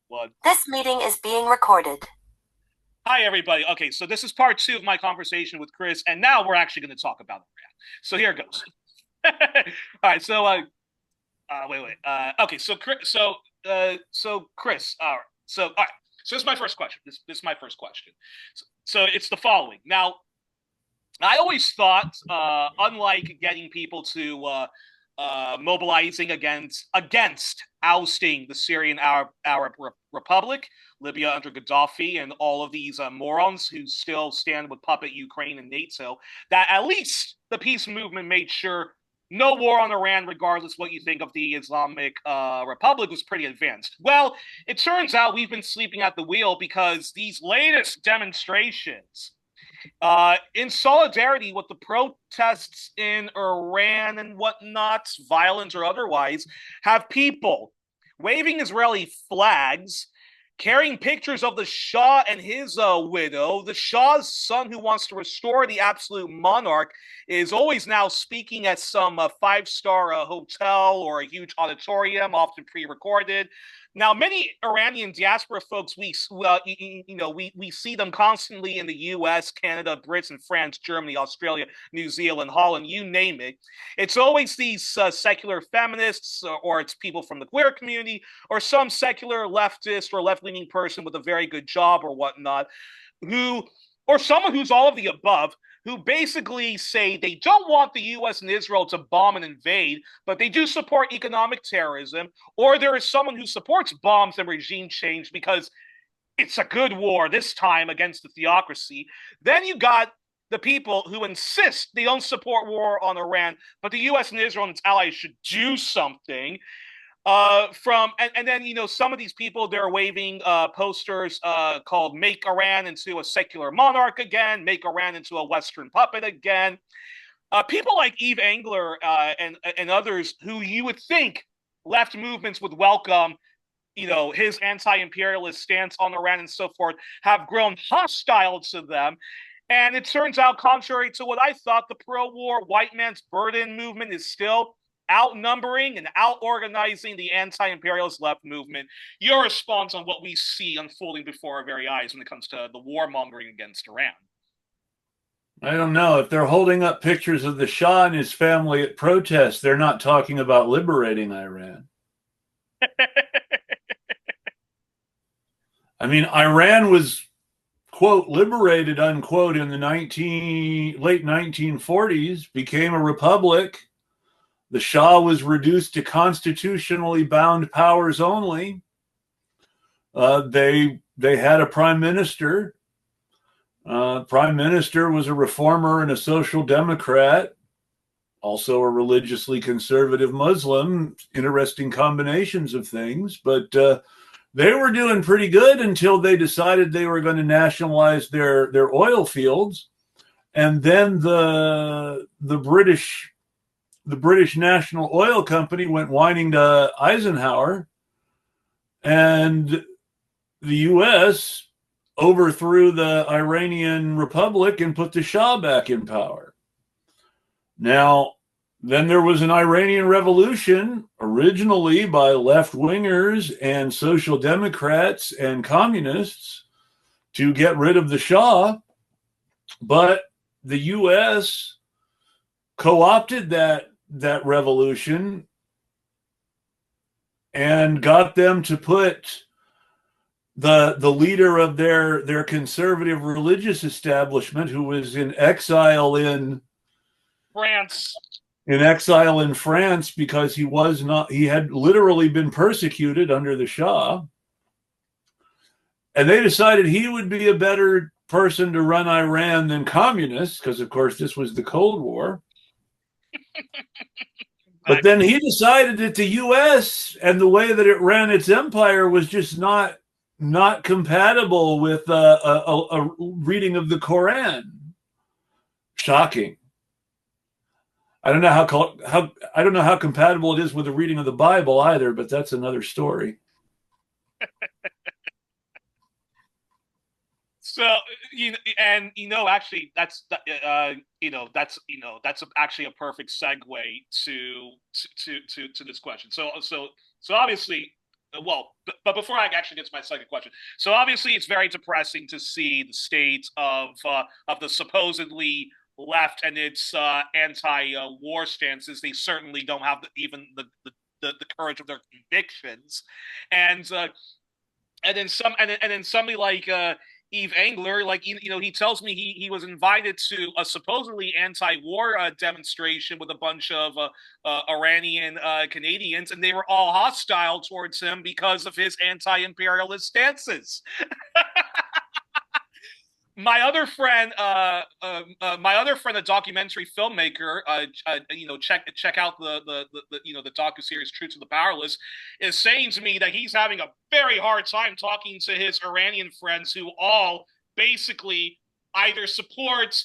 One. This meeting is being recorded. Hi, everybody. Okay, so this is part two of my conversation with Chris, and now we're actually going to talk about Iran. So here it goes. All right. So, wait. Okay. So Chris. All right. All right. So this is my first question. This is my first question. So it's the following. Now, I always thought, unlike getting people to mobilizing against ousting the Syrian Arab Republic, Libya under Gaddafi, and all of these morons who still stand with puppet Ukraine and NATO, that at least the peace movement made sure no war on Iran, regardless what you think of the Islamic Republic, was pretty advanced. Well, it turns out we've been sleeping at the wheel because these latest demonstrations in solidarity with the protests in Iran and whatnot, violent or otherwise, have people waving Israeli flags, carrying pictures of the Shah and his widow. The Shah's son, who wants to restore the absolute monarch, is always now speaking at some five-star hotel or a huge auditorium, often pre-recorded. Now, many Iranian diaspora folks, we see them constantly in the U.S., Canada, Britain, France, Germany, Australia, New Zealand, Holland, you name it. It's always these secular feminists, or it's people from the queer community, or some secular leftist or left-leaning person with a very good job or whatnot, or someone who's all of the above, who basically say they don't want the U.S. and Israel to bomb and invade, but they do support economic terrorism, or there is someone who supports bombs and regime change because it's a good war this time against the theocracy. Then you got the people who insist they don't support war on Iran, but the U.S. and Israel and its allies should do something. And then some of these people, they're waving posters called "Make Iran into a secular monarch again," "Make Iran into a Western puppet again." People like Eve Engler and others who you would think left movements would welcome, his anti-imperialist stance on Iran and so forth, have grown hostile to them. And it turns out, contrary to what I thought, the pro-war white man's burden movement is still outnumbering and out-organizing the anti-imperialist left movement. Your response on what we see unfolding before our very eyes when it comes to the warmongering against Iran? I don't know. If they're holding up pictures of the Shah and his family at protests, they're not talking about liberating Iran. I mean, Iran was, quote, liberated, unquote, in the late 1940s, became a republic. The Shah was reduced to constitutionally bound powers only. They had a prime minister. Prime minister was a reformer and a social democrat, also a religiously conservative Muslim. Interesting combinations of things, but they were doing pretty good until they decided they were going to nationalize their oil fields, and then the British National Oil Company went whining to Eisenhower, and the U.S. overthrew the Iranian Republic and put the Shah back in power. Now, then there was an Iranian revolution, originally by left-wingers and social democrats and communists, to get rid of the Shah, but the U.S. co-opted that revolution and got them to put the leader of their conservative religious establishment, who was in exile in France. Because he had literally been persecuted under the Shah. And they decided he would be a better person to run Iran than communists, because of course this was the Cold War. But then he decided that the U.S. and the way that it ran its empire was just not compatible with a reading of the Quran. Shocking. I don't know how compatible it is with the reading of the Bible either, but that's another story. So actually, that's actually a perfect segue to this question. So obviously, well, but before I actually get to my second question, so obviously it's very depressing to see the state of the supposedly left and its anti-war stances. They certainly don't have even the courage of their convictions, and and then somebody like Eve Engler, like he tells me he was invited to a supposedly anti-war demonstration with a bunch of Iranian Canadians, and they were all hostile towards him because of his anti-imperialist stances. My other friend, a documentary filmmaker, check out the docu series "Truth to the Powerless," is saying to me that he's having a very hard time talking to his Iranian friends who all basically either support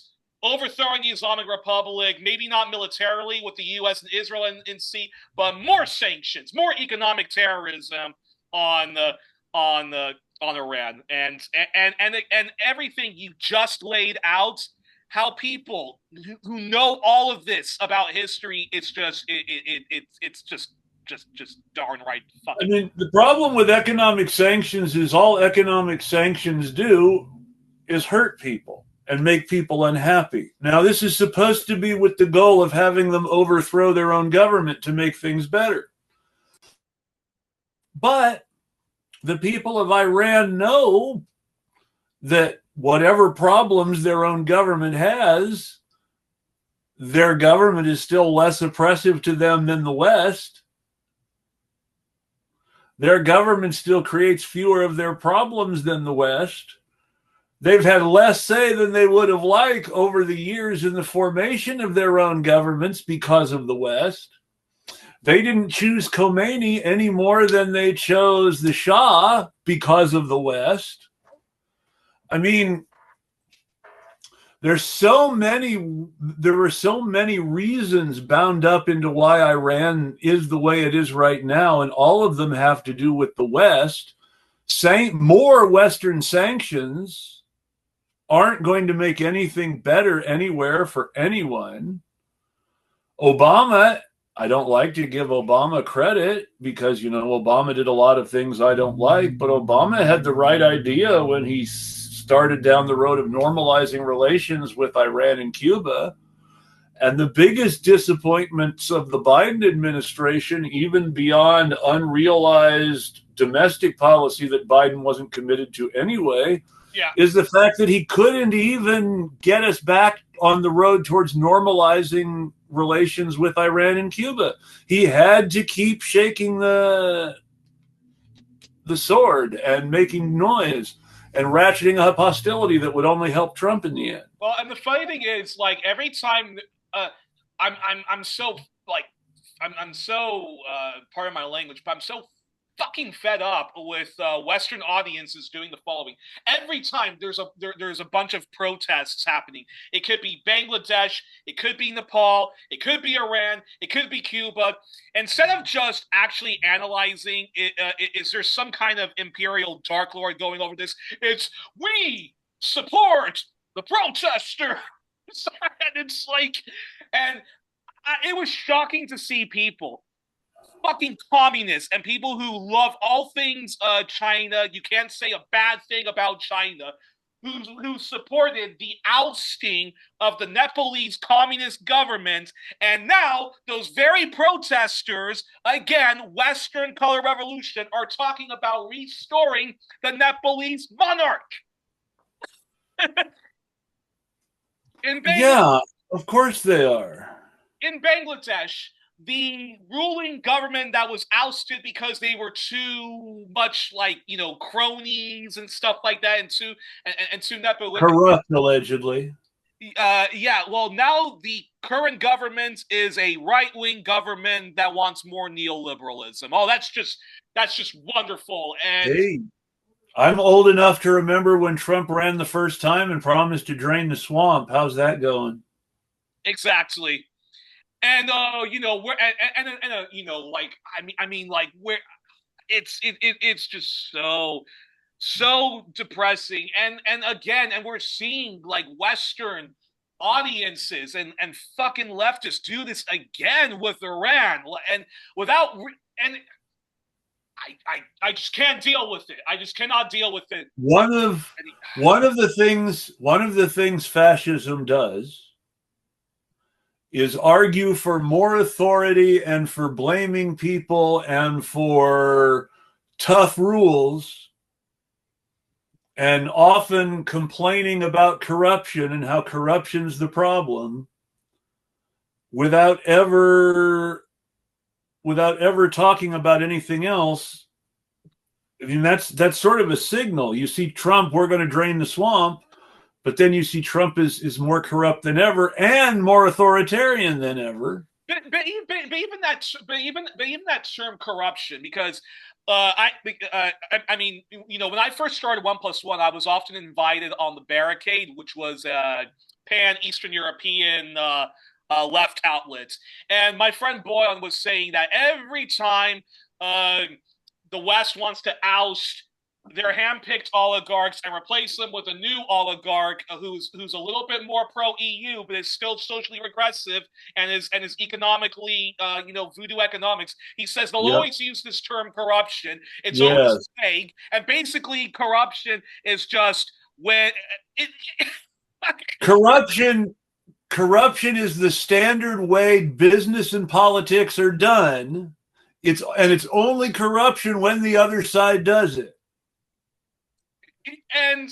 overthrowing the Islamic Republic, maybe not militarily with the U.S. and Israel in sea, but more sanctions, more economic terrorism on the on the on Iran and everything you just laid out. How people who know all of this about history, it's just darn right. I mean, the problem with economic sanctions is all economic sanctions do is hurt people and make people unhappy. Now, this is supposed to be with the goal of having them overthrow their own government to make things better. But the people of Iran know that whatever problems their own government has, their government is still less oppressive to them than the West. Their government still creates fewer of their problems than the West. They've had less say than they would have liked over the years in the formation of their own governments because of the West. They didn't choose Khomeini any more than they chose the Shah because of the West. I mean, there were so many reasons bound up into why Iran is the way it is right now, and all of them have to do with the West. More Western sanctions aren't going to make anything better anywhere for anyone. Obama, I don't like to give Obama credit because, Obama did a lot of things I don't like, but Obama had the right idea when he started down the road of normalizing relations with Iran and Cuba. And the biggest disappointments of the Biden administration, even beyond unrealized domestic policy that Biden wasn't committed to anyway, is the fact that he couldn't even get us back on the road towards normalizing relations with Iran and Cuba. He had to keep shaking the sword and making noise and ratcheting up hostility that would only help Trump in the end. Well, and the funny thing is, like, every time I'm so part of my language, but I'm so fucking fed up with Western audiences doing the following. Every time there's a bunch of protests happening. It could be Bangladesh, it could be Nepal, it could be Iran, it could be Cuba. Instead of just actually analyzing, is there some kind of imperial dark lord going over this? It's we support the protester. And it's like, and it was shocking to see people, fucking communists and people who love all things China. You can't say a bad thing about China. Who supported the ousting of the Nepalese communist government. And now those very protesters, again, Western color revolution, are talking about restoring the Nepalese monarch. Yeah, of course they are. In Bangladesh, the ruling government that was ousted because they were too much like, cronies and stuff like that, and too Nepal corrupt, allegedly. Yeah, well, now the current government is a right-wing government that wants more neoliberalism. Oh, that's just wonderful. And hey, I'm old enough to remember when Trump ran the first time and promised to drain the swamp. How's that going? Exactly. And we're where it's just so depressing. And again, and we're seeing like Western audiences and fucking leftists do this again with Iran and without and I just can't deal with it. I just cannot deal with it. One of the things fascism does is argue for more authority and for blaming people and for tough rules, and often complaining about corruption and how corruption's the problem, without ever talking about anything else. I mean, that's sort of a signal. You see Trump, we're going to drain the swamp, but then you see Trump is more corrupt than ever and more authoritarian than ever. But even that term corruption, because I mean, you know, when I first started 1+1, I was often invited on the barricade, which was pan-Eastern European left outlets, and my friend Boyan was saying that every time the West wants to oust their handpicked oligarchs and replace them with a new oligarch who's a little bit more pro-EU, but is still socially regressive and is economically, voodoo economics. He says they'll always use this term corruption. It's always vague, and basically corruption is just when corruption is the standard way business and politics are done. It's only corruption when the other side does it. And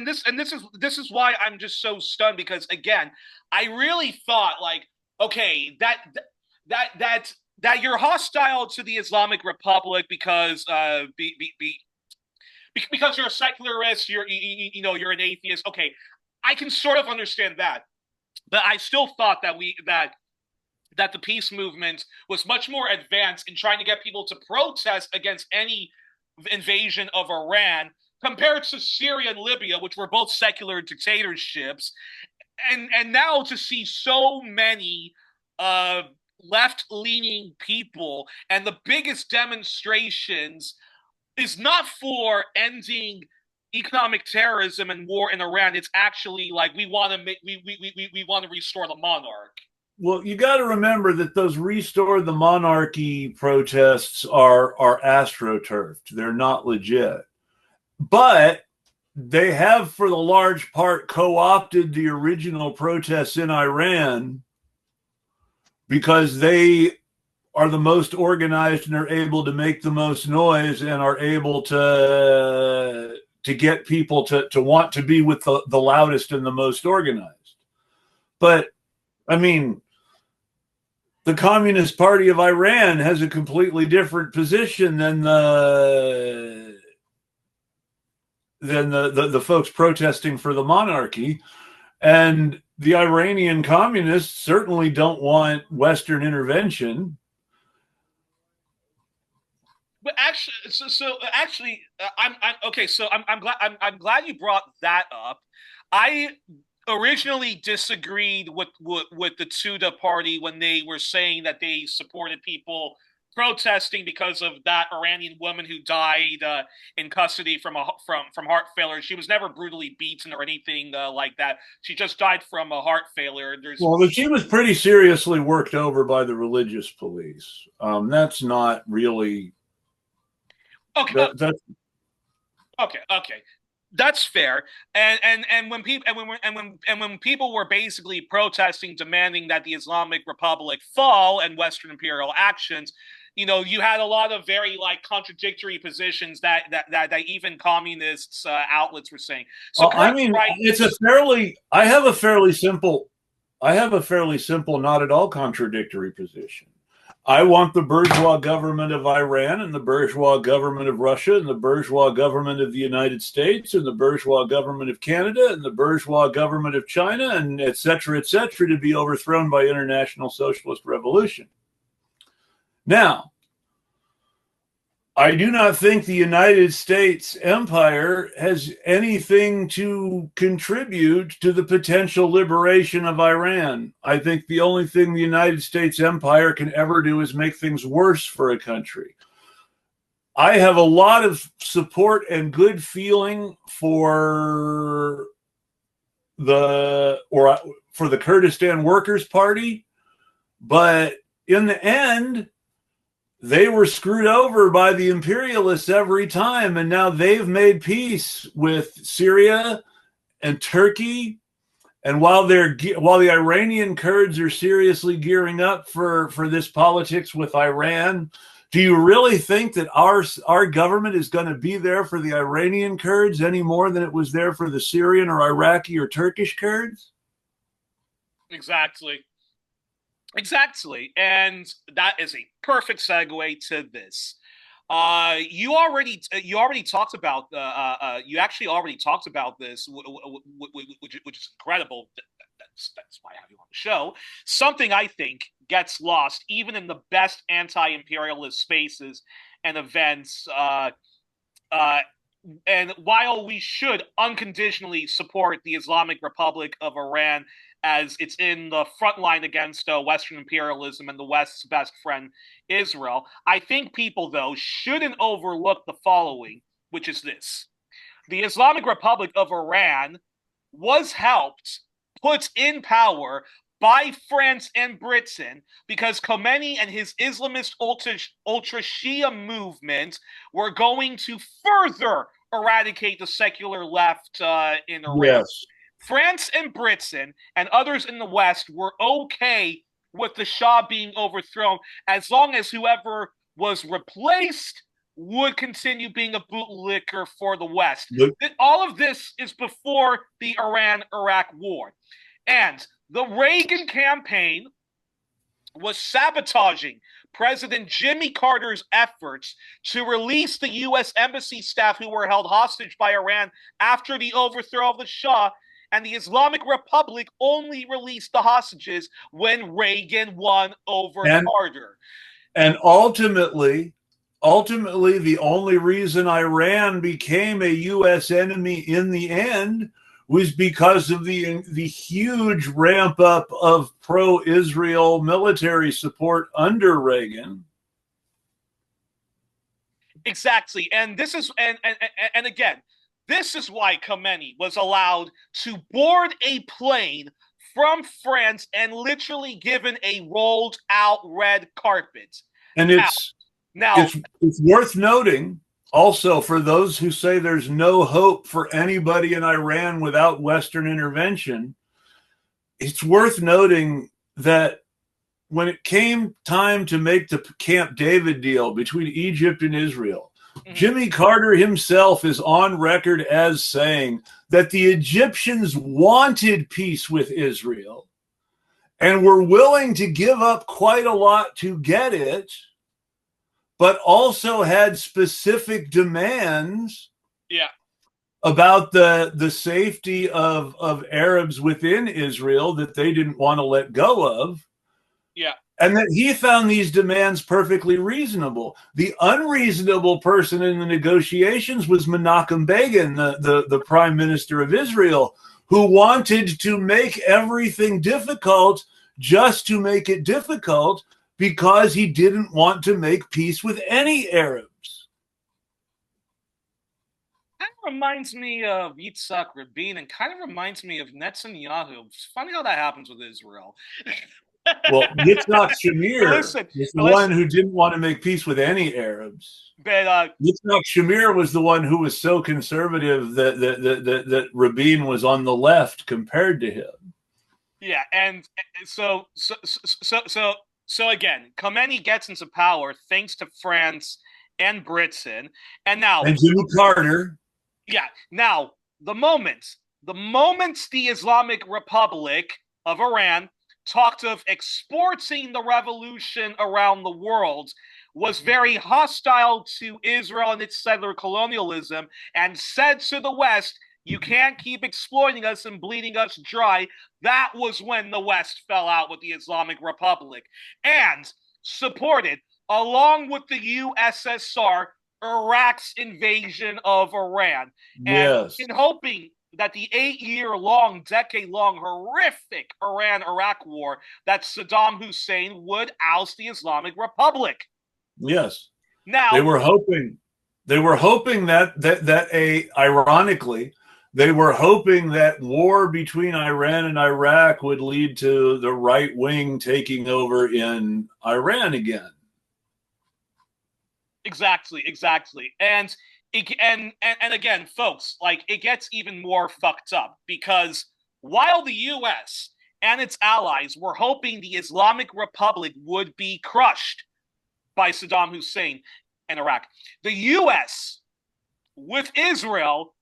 this is why I'm just so stunned, because again, I really thought, like, okay, that you're hostile to the Islamic Republic because because you're a secularist, you're an atheist. Okay, I can sort of understand that, but I still thought that the peace movement was much more advanced in trying to get people to protest against any invasion of Iran compared to Syria and Libya, which were both secular dictatorships. And now to see so many left-leaning people, and the biggest demonstrations is not for ending economic terrorism and war in Iran. It's actually like we want to restore the monarch. Well, you got to remember that those restore the monarchy protests are astroturfed. They're not legit. But they have, for the large part, co-opted the original protests in Iran because they are the most organized and are able to make the most noise and are able to get people to want to be with the loudest and the most organized. But, I mean, the Communist Party of Iran has a completely different position than the folks protesting for the monarchy. And the Iranian communists certainly don't want Western intervention. But actually, I'm glad you brought that up. I originally disagreed with the Tudeh party when they were saying that they supported people protesting because of that Iranian woman who died in custody from heart failure. She was never brutally beaten or anything like that. She just died from a heart failure. But she was pretty seriously worked over by the religious police. That's not really okay. Okay. That's fair, and when people were basically protesting, demanding that the Islamic Republic fall and Western imperial actions, you had a lot of very contradictory positions that even communists outlets were saying. So I mean, I have a fairly simple, not at all contradictory position. I want the bourgeois government of Iran and the bourgeois government of Russia and the bourgeois government of the United States and the bourgeois government of Canada and the bourgeois government of China and et cetera, to be overthrown by international socialist revolution. Now, I do not think the United States empire has anything to contribute to the potential liberation of Iran. I think the only thing the United States empire can ever do is make things worse for a country. I have a lot of support and good feeling for the Kurdistan Workers' Party, but in the end, they were screwed over by the imperialists every time, and now they've made peace with Syria and Turkey. And while the Iranian Kurds are seriously gearing up for this politics with Iran, do you really think that our government is going to be there for the Iranian Kurds any more than it was there for the Syrian or Iraqi or Turkish Kurds? Exactly. Exactly. And that is a perfect segue to this. You already talked about you actually already talked about this, which is incredible. That's why I have you on the show. Something I think gets lost even in the best anti-imperialist spaces and events. And while we should unconditionally support the Islamic Republic of Iran as it's in the front line against Western imperialism and the West's best friend, Israel, I think people, though, shouldn't overlook the following, which is this. The Islamic Republic of Iran was helped, put in power by France and Britain because Khomeini and his Islamist ultra-Shia movement were going to further eradicate the secular left in Iran. Yes. France and Britain and others in the West were okay with the Shah being overthrown as long as whoever was replaced would continue being a bootlicker for the West. All of this is before the Iran-Iraq war. And the Reagan campaign was sabotaging President Jimmy Carter's efforts to release the U.S. embassy staff who were held hostage by Iran after the overthrow of the Shah, and the Islamic Republic only released the hostages when Reagan won over Carter. And ultimately, the only reason Iran became a U.S. enemy in the end was because of the huge ramp up of pro-Israel military support under Reagan. Exactly. And this is and again, this is why Khomeini was allowed to board a plane from France and literally given a rolled out red carpet. And it's worth noting also, for those who say there's no hope for anybody in Iran without Western intervention, it's worth noting that when it came time to make the Camp David deal between Egypt and Israel, Jimmy Carter himself is on record as saying that the Egyptians wanted peace with Israel and were willing to give up quite a lot to get it, but also had specific demands about the safety of Arabs within Israel that they didn't want to let go of. Yeah. And that he found these demands perfectly reasonable. The unreasonable person in the negotiations was Menachem Begin, the prime minister of Israel, who wanted to make everything difficult just to make it difficult because he didn't want to make peace with any Arabs. Kind of reminds me of Yitzhak Rabin and kind of reminds me of Netanyahu. It's funny how that happens with Israel. Well, Yitzhak Shamir was the one who didn't want to make peace with any Arabs. But Yitzhak Shamir was the one who was so conservative that Rabin was on the left compared to him. Yeah, and so again, Khomeini gets into power thanks to France and Britain, and Jimmy Carter. Yeah, now the moment the Islamic Republic of Iran talked of exporting the revolution around the world, was very hostile to Israel and its settler colonialism, and said to the West, you can't keep exploiting us and bleeding us dry. That was when the West fell out with the Islamic Republic and supported, along with the USSR, Iraq's invasion of Iran. And in hoping that the 8-year-long, decade-long, horrific Iran-Iraq war, that Saddam Hussein would oust the Islamic Republic. Yes. Now they were hoping ironically, they were hoping that war between Iran and Iraq would lead to the right wing taking over in Iran again. Exactly, exactly. And again, folks, like it gets even more fucked up because while the US and its allies were hoping the Islamic Republic would be crushed by Saddam Hussein in Iraq, the US with Israel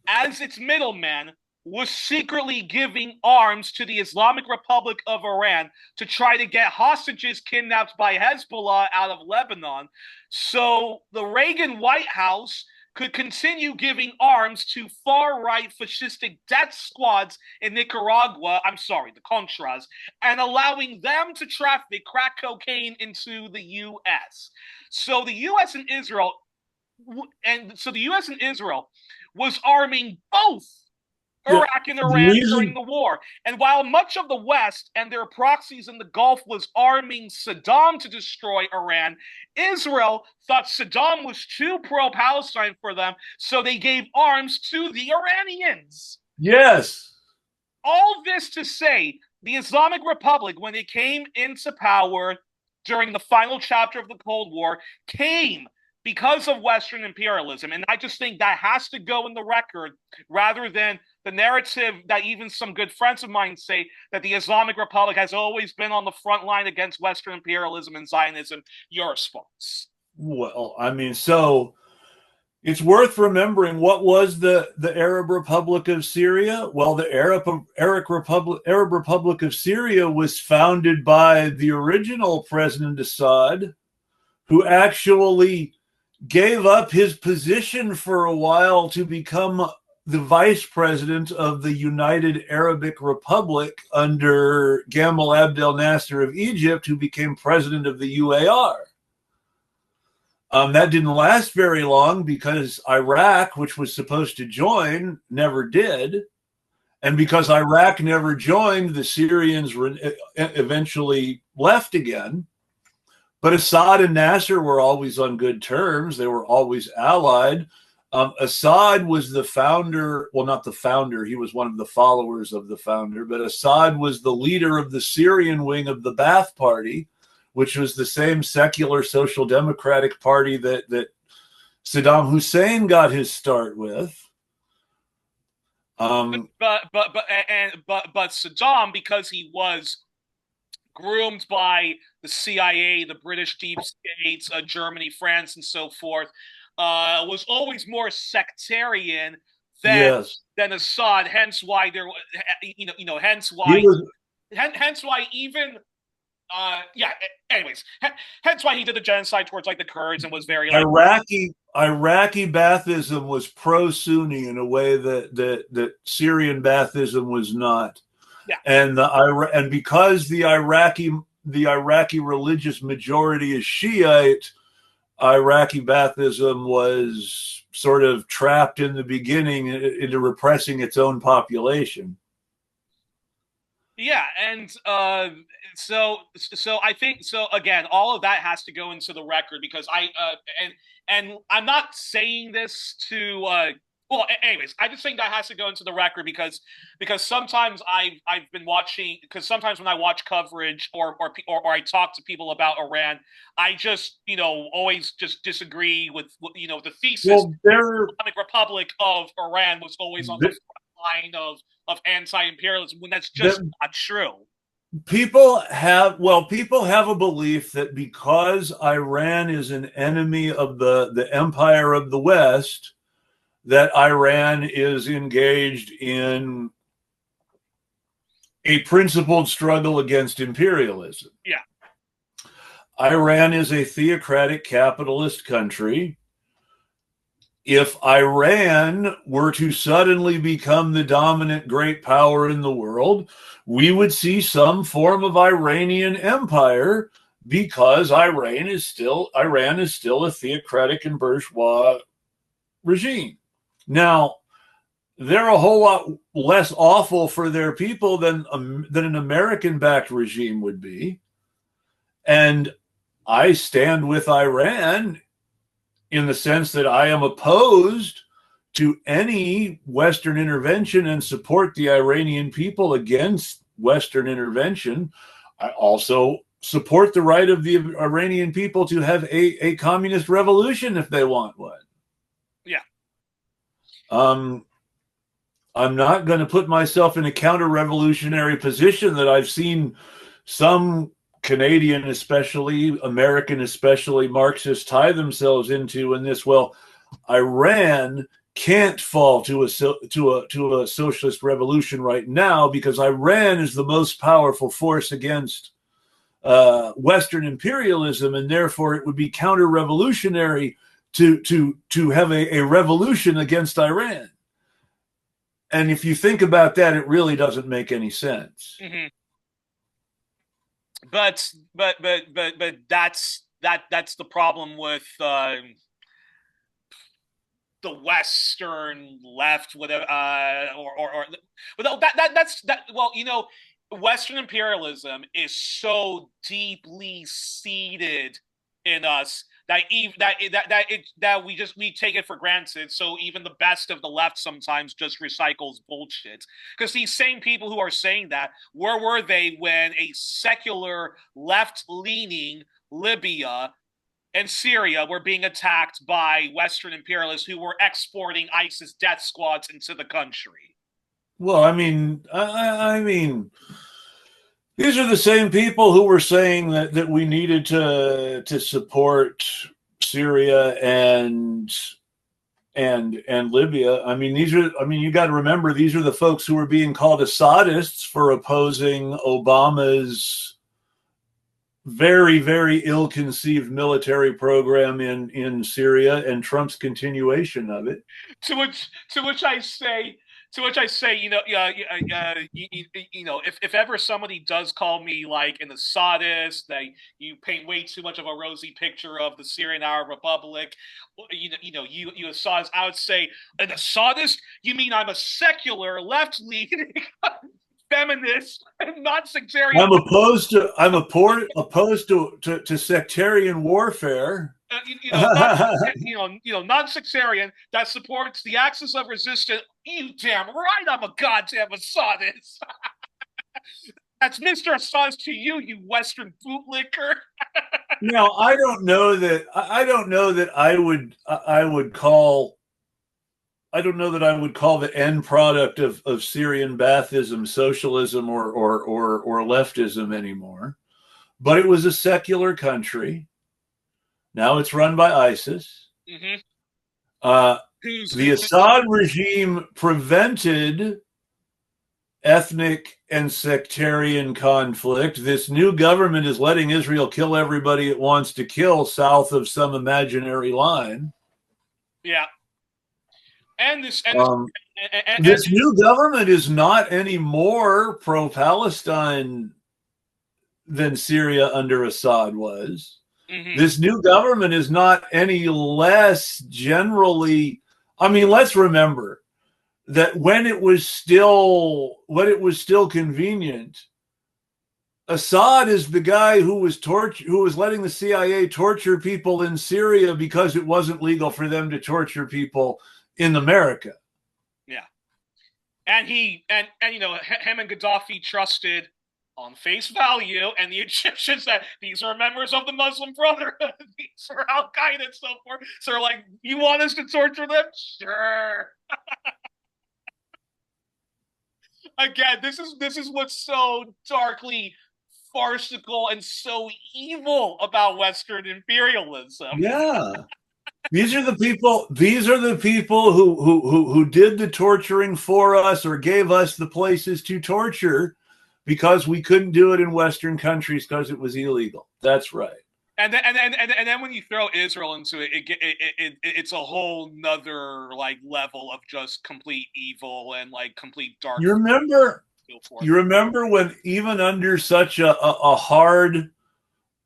as its middleman was secretly giving arms to the Islamic Republic of Iran to try to get hostages kidnapped by Hezbollah out of Lebanon. So the Reagan White House could continue giving arms to far-right fascistic death squads in Nicaragua, I'm sorry, the Contras, and allowing them to traffic crack cocaine into the U.S. So the U.S. and Israel, was arming both Iraq and Iran during the war. And while much of the West and their proxies in the Gulf was arming Saddam to destroy Iran, Israel thought Saddam was too pro-Palestine for them, so they gave arms to the Iranians. Yes. All this to say, the Islamic Republic, when it came into power during the final chapter of the Cold War, came because of Western imperialism. And I just think that has to go in the record rather than the narrative that even some good friends of mine say that the Islamic Republic has always been on the front line against Western imperialism and Zionism. Your response? Well, I mean, so it's worth remembering, what was the Arab Republic of Syria? Well, the Arab Republic of Syria was founded by the original President Assad, who actually gave up his position for a while to become the vice president of the United Arabic Republic under Gamal Abdel Nasser of Egypt, who became president of the UAR. That didn't last very long because Iraq, which was supposed to join, never did. And because Iraq never joined, the Syrians eventually left again. But Assad and Nasser were always on good terms. They were always allied. Assad was the founder, well, not the founder, he was one of the followers of the founder, but Assad was the leader of the Syrian wing of the Ba'ath Party, which was the same secular social democratic party that Saddam Hussein got his start with. But Saddam, because he was groomed by the CIA, the British deep states, Germany, France, and so forth, was always more sectarian than Assad. Hence why there, hence why even. Anyways, hence why he did the genocide towards like the Kurds and was very like Iraqi Baathism was pro-Sunni in a way that Syrian Baathism was not. Yeah. And because the Iraqi religious majority is Shiite, Iraqi Baathism was sort of trapped in the beginning into repressing its own population. Yeah, and so I think so. Again, all of that has to go into the record because and I'm not saying this to. Well, anyways, I just think that has to go into the record because sometimes I've been watching, because sometimes when I watch coverage or I talk to people about Iran, I just always just disagree with the thesis. Well, the Islamic Republic of Iran was always on the front line of anti-imperialism when that's just not true. People have a belief that because Iran is an enemy of the empire of the West, that Iran is engaged in a principled struggle against imperialism. Yeah. Iran is a theocratic capitalist country. If Iran were to suddenly become the dominant great power in the world, we would see some form of Iranian empire because Iran is still a theocratic and bourgeois regime. Now, they're a whole lot less awful for their people than an American-backed regime would be. And I stand with Iran in the sense that I am opposed to any Western intervention and support the Iranian people against Western intervention. I also support the right of the Iranian people to have a communist revolution if they want one. Yeah. I'm not going to put myself in a counter-revolutionary position that I've seen some Canadian, especially American, especially Marxists tie themselves into in this. Well, Iran can't fall to a socialist revolution right now because Iran is the most powerful force against Western imperialism, and therefore it would be counter-revolutionary to have a revolution against Iran. And if you think about that, it really doesn't make any sense. Mm-hmm. But that's the problem with the Western left, whatever, but that's well, you know, Western imperialism is so deeply seated in us that we take it for granted. So even the best of the left sometimes just recycles bullshit. Because these same people who are saying that, where were they when a secular left-leaning Libya and Syria were being attacked by Western imperialists who were exporting ISIS death squads into the country? Well, I mean, I mean, these are the same people who were saying that we needed to support Syria and Libya. I mean, you got to remember, these are the folks who were being called Assadists for opposing Obama's very, very ill-conceived military program in Syria and Trump's continuation of it. To which I say, you know, if ever somebody does call me like an Assadist, you paint way too much of a rosy picture of the Syrian Arab Republic, you Assadist, I would say, an Assadist? You mean I'm a secular, left-leaning feminist and not sectarian? I'm opposed to sectarian warfare. Non-sectarian that supports the axis of resistance. You damn right, I'm a goddamn Assadist. That's Mr. Assadist to you, you Western bootlicker. Now, I don't know that I would call the end product of Syrian Baathism socialism or leftism anymore. But it was a secular country. Now it's run by ISIS. Mm-hmm. The Assad regime prevented ethnic and sectarian conflict. This new government is letting Israel kill everybody it wants to kill south of some imaginary line. Yeah. This new government is not any more pro-Palestine than Syria under Assad was. Mm-hmm. This new government is not any less generally. I mean, let's remember that when it was still convenient, Assad is the guy who was letting the CIA torture people in Syria because it wasn't legal for them to torture people in America. Yeah. And him and Gaddafi trusted on face value, and the Egyptians said, these are members of the Muslim Brotherhood, these are Al-Qaeda and so forth. So they're like, you want us to torture them? Sure. Again, this is what's so darkly farcical and so evil about Western imperialism. Yeah. These are the people who did the torturing for us or gave us the places to torture because we couldn't do it in Western countries because it was illegal. That's right. And then when you throw Israel into it, it's a whole nother like level of just complete evil and like complete dark. You remember when even under such a hard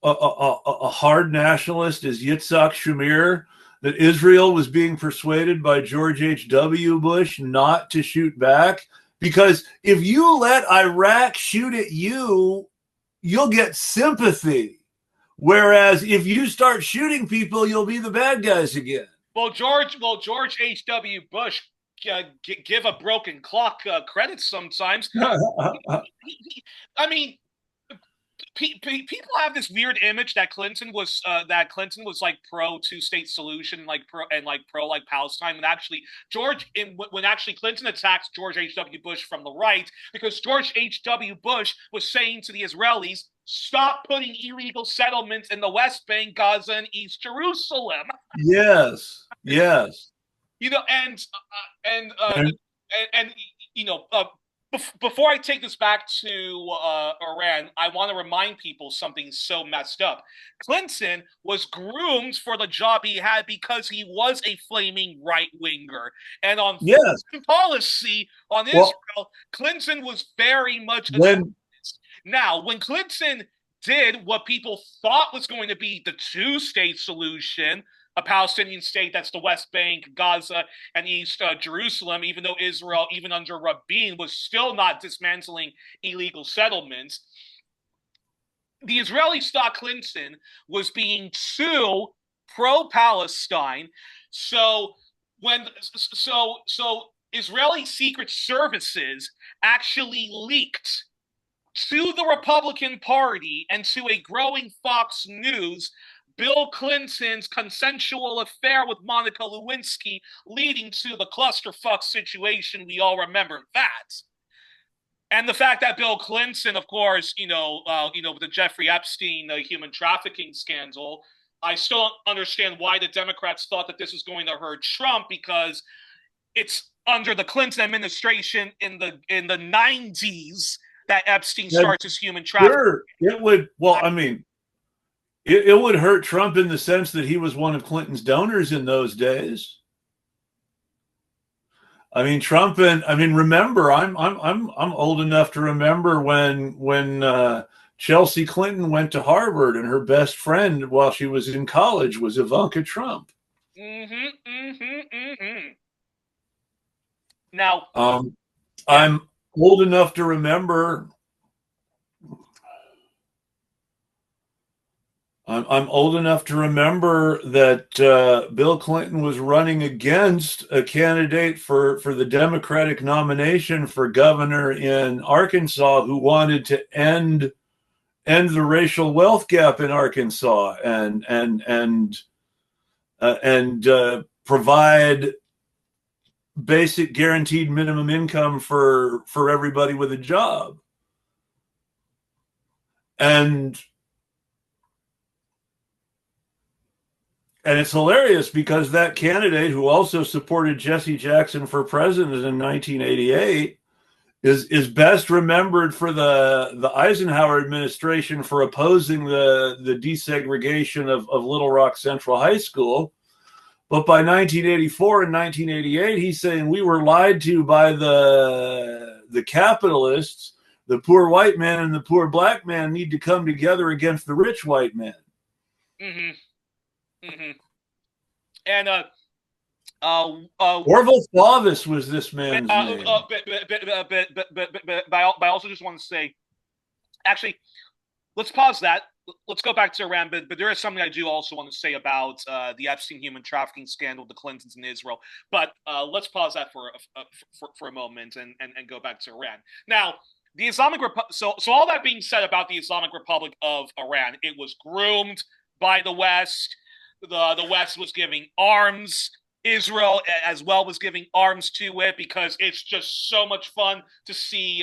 nationalist as Yitzhak Shamir, that Israel was being persuaded by George H.W. Bush not to shoot back? Because if you let Iraq shoot at you, you'll get sympathy. Whereas if you start shooting people, you'll be the bad guys again. Well, George H.W. Bush give a broken clock credit sometimes. I mean, people have this weird image that Clinton was like pro two-state solution, like pro Palestine. When actually when actually Clinton attacked George H.W. Bush from the right, because George H.W. Bush was saying to the Israelis, stop putting illegal settlements in the West Bank, Gaza, and East Jerusalem. Yes, yes. You know, and you know, before I take this back to Iran, I want to remind people something so messed up. Clinton was groomed for the job he had because he was a flaming right winger, and on yes. policy on Israel, Clinton was very much when. Now, when Clinton did what people thought was going to be the two-state solution, a Palestinian state that's the West Bank, Gaza, and East Jerusalem, even though Israel, even under Rabin, was still not dismantling illegal settlements, the Israelis thought Clinton was being too pro-Palestine. So Israeli secret services actually leaked to the Republican Party and to a growing Fox News Bill Clinton's consensual affair with Monica Lewinsky, leading to the clusterfuck situation we all remember that. And the fact that Bill Clinton, of course, with the Jeffrey Epstein human trafficking scandal, I still don't understand why the Democrats thought that this was going to hurt Trump, because it's under the Clinton administration in the 90s that Epstein starts his human trafficking. Sure, it would. Well, I mean, it would hurt Trump in the sense that he was one of Clinton's donors in those days. I mean, Trump and remember, I'm old enough to remember when Chelsea Clinton went to Harvard, and her best friend while she was in college was Ivanka Trump. Now, yeah. I'm old enough to remember. I'm old enough to remember that Bill Clinton was running against a candidate for the Democratic nomination for governor in Arkansas who wanted to end the racial wealth gap in Arkansas and provide basic guaranteed minimum income for everybody with a job. And it's hilarious because that candidate, who also supported Jesse Jackson for president in 1988, is best remembered for the Eisenhower administration for opposing the desegregation of Little Rock Central High School. But by 1984 and 1988, he's saying we were lied to by the capitalists. The poor white man and the poor black man need to come together against the rich white man. Mm-hmm. Mm-hmm. And Orville Flavis was this man's name. But I also just want to say, actually, let's pause that. Let's go back to Iran, but there is something I do also want to say about the Epstein human trafficking scandal, the Clintons in Israel. But let's pause that for a moment and go back to Iran. Now, the Islamic Republic. So all that being said about the Islamic Republic of Iran, it was groomed by the West. The West was giving arms. Israel as well was giving arms to it because it's just so much fun to see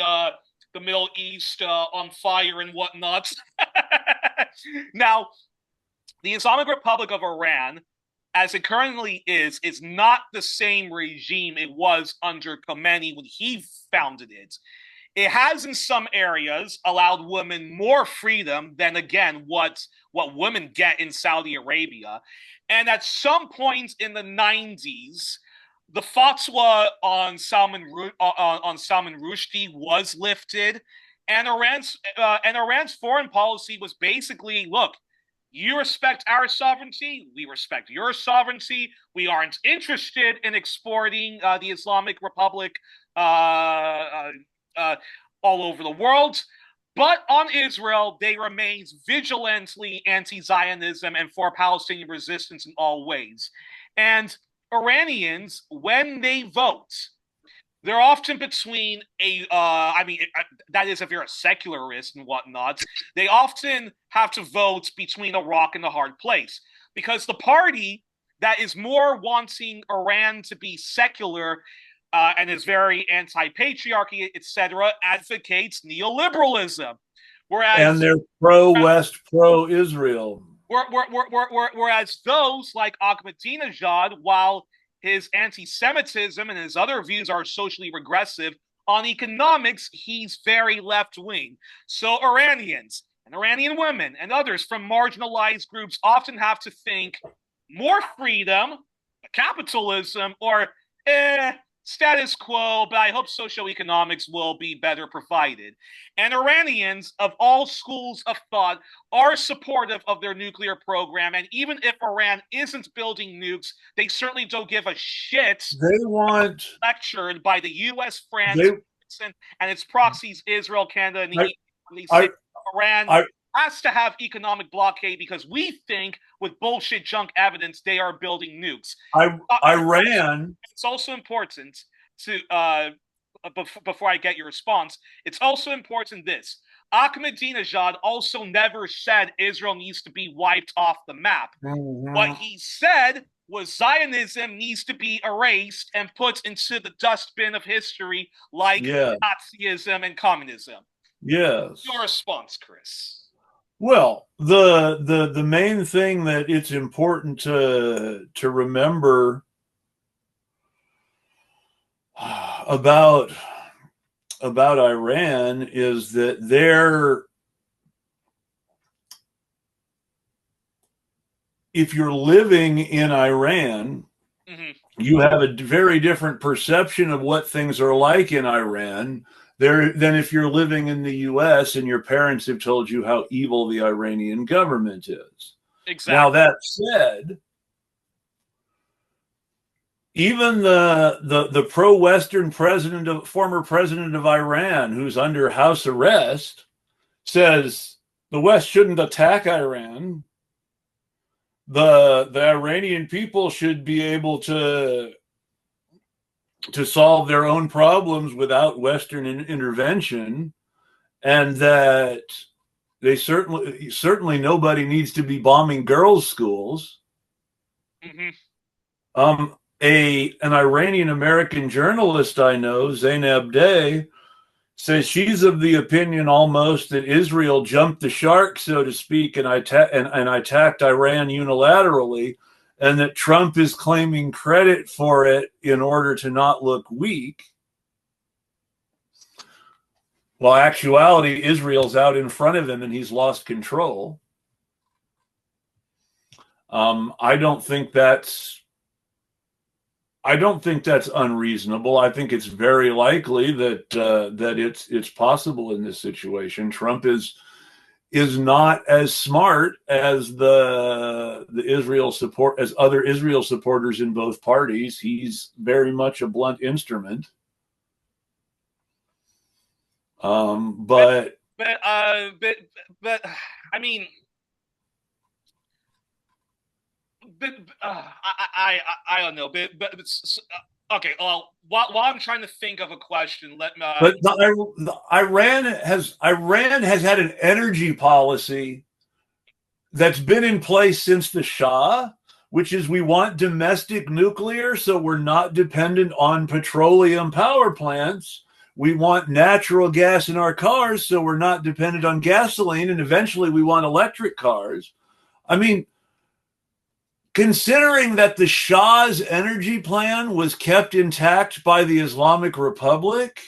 the Middle East on fire and whatnot. Now, the Islamic Republic of Iran, as it currently is not the same regime it was under Khomeini when he founded it. It has, in some areas, allowed women more freedom than, again, what women get in Saudi Arabia. And at some point in the 90s, the fatwa on Salman Rushdie was lifted, and Iran's foreign policy was basically, look, you respect our sovereignty, we respect your sovereignty. We aren't interested in exporting the Islamic Republic all over the world. But on Israel, they remain vigilantly anti-Zionism and for Palestinian resistance in all ways. And Iranians, when they vote, they're often between that is if you're a secularist and whatnot, they often have to vote between a rock and a hard place. Because the party that is more wanting Iran to be secular and is very anti-patriarchy, etc., advocates neoliberalism. And they're pro-West, pro-Israel. Whereas those like Ahmadinejad, while his anti-Semitism and his other views are socially regressive, on economics, he's very left-wing. So Iranians and Iranian women and others from marginalized groups often have to think more freedom, capitalism, or status quo, but I hope socioeconomics will be better provided. And Iranians of all schools of thought are supportive of their nuclear program. And even if Iran isn't building nukes, they certainly don't give a shit. They want lectured by the U.S., France, and its proxies, Israel, Canada, and the EU. Iran has to have economic blockade because we think with bullshit junk evidence they are building nukes. Iran. It's also important to before I get your response. It's also important this. Ahmadinejad also never said Israel needs to be wiped off the map. Mm-hmm. What he said was Zionism needs to be erased and put into the dustbin of history like Nazism and communism. Yes. Your response, Chris. Well, the main thing that it's important to remember about Iran is that if you're living in Iran, you have a very different perception of what things are like in Iran than if you're living in the U.S. and your parents have told you how evil the Iranian government is. Exactly. Now, that said, even the pro-Western former president of Iran, who's under house arrest, says the West shouldn't attack Iran. The Iranian people should be able to solve their own problems without Western intervention, and that they certainly nobody needs to be bombing girls' schools. Mm-hmm. An Iranian American journalist I know, Zainab Day, says she's of the opinion almost that Israel jumped the shark, so to speak, and attacked Iran unilaterally, and that Trump is claiming credit for it in order to not look weak. Well, actuality, Israel's out in front of him and he's lost control. I don't think that's unreasonable. I think it's very likely that it's possible in this situation. Trump is not as smart as the Israel support as other Israel supporters in both parties. He's very much a blunt instrument. But I mean, I don't know. Okay. Well, while I'm trying to think of a question, let me. Iran has had an energy policy that's been in place since the Shah, which is we want domestic nuclear, so we're not dependent on petroleum power plants. We want natural gas in our cars, so we're not dependent on gasoline, and eventually we want electric cars. I mean, considering that the Shah's energy plan was kept intact by the Islamic Republic,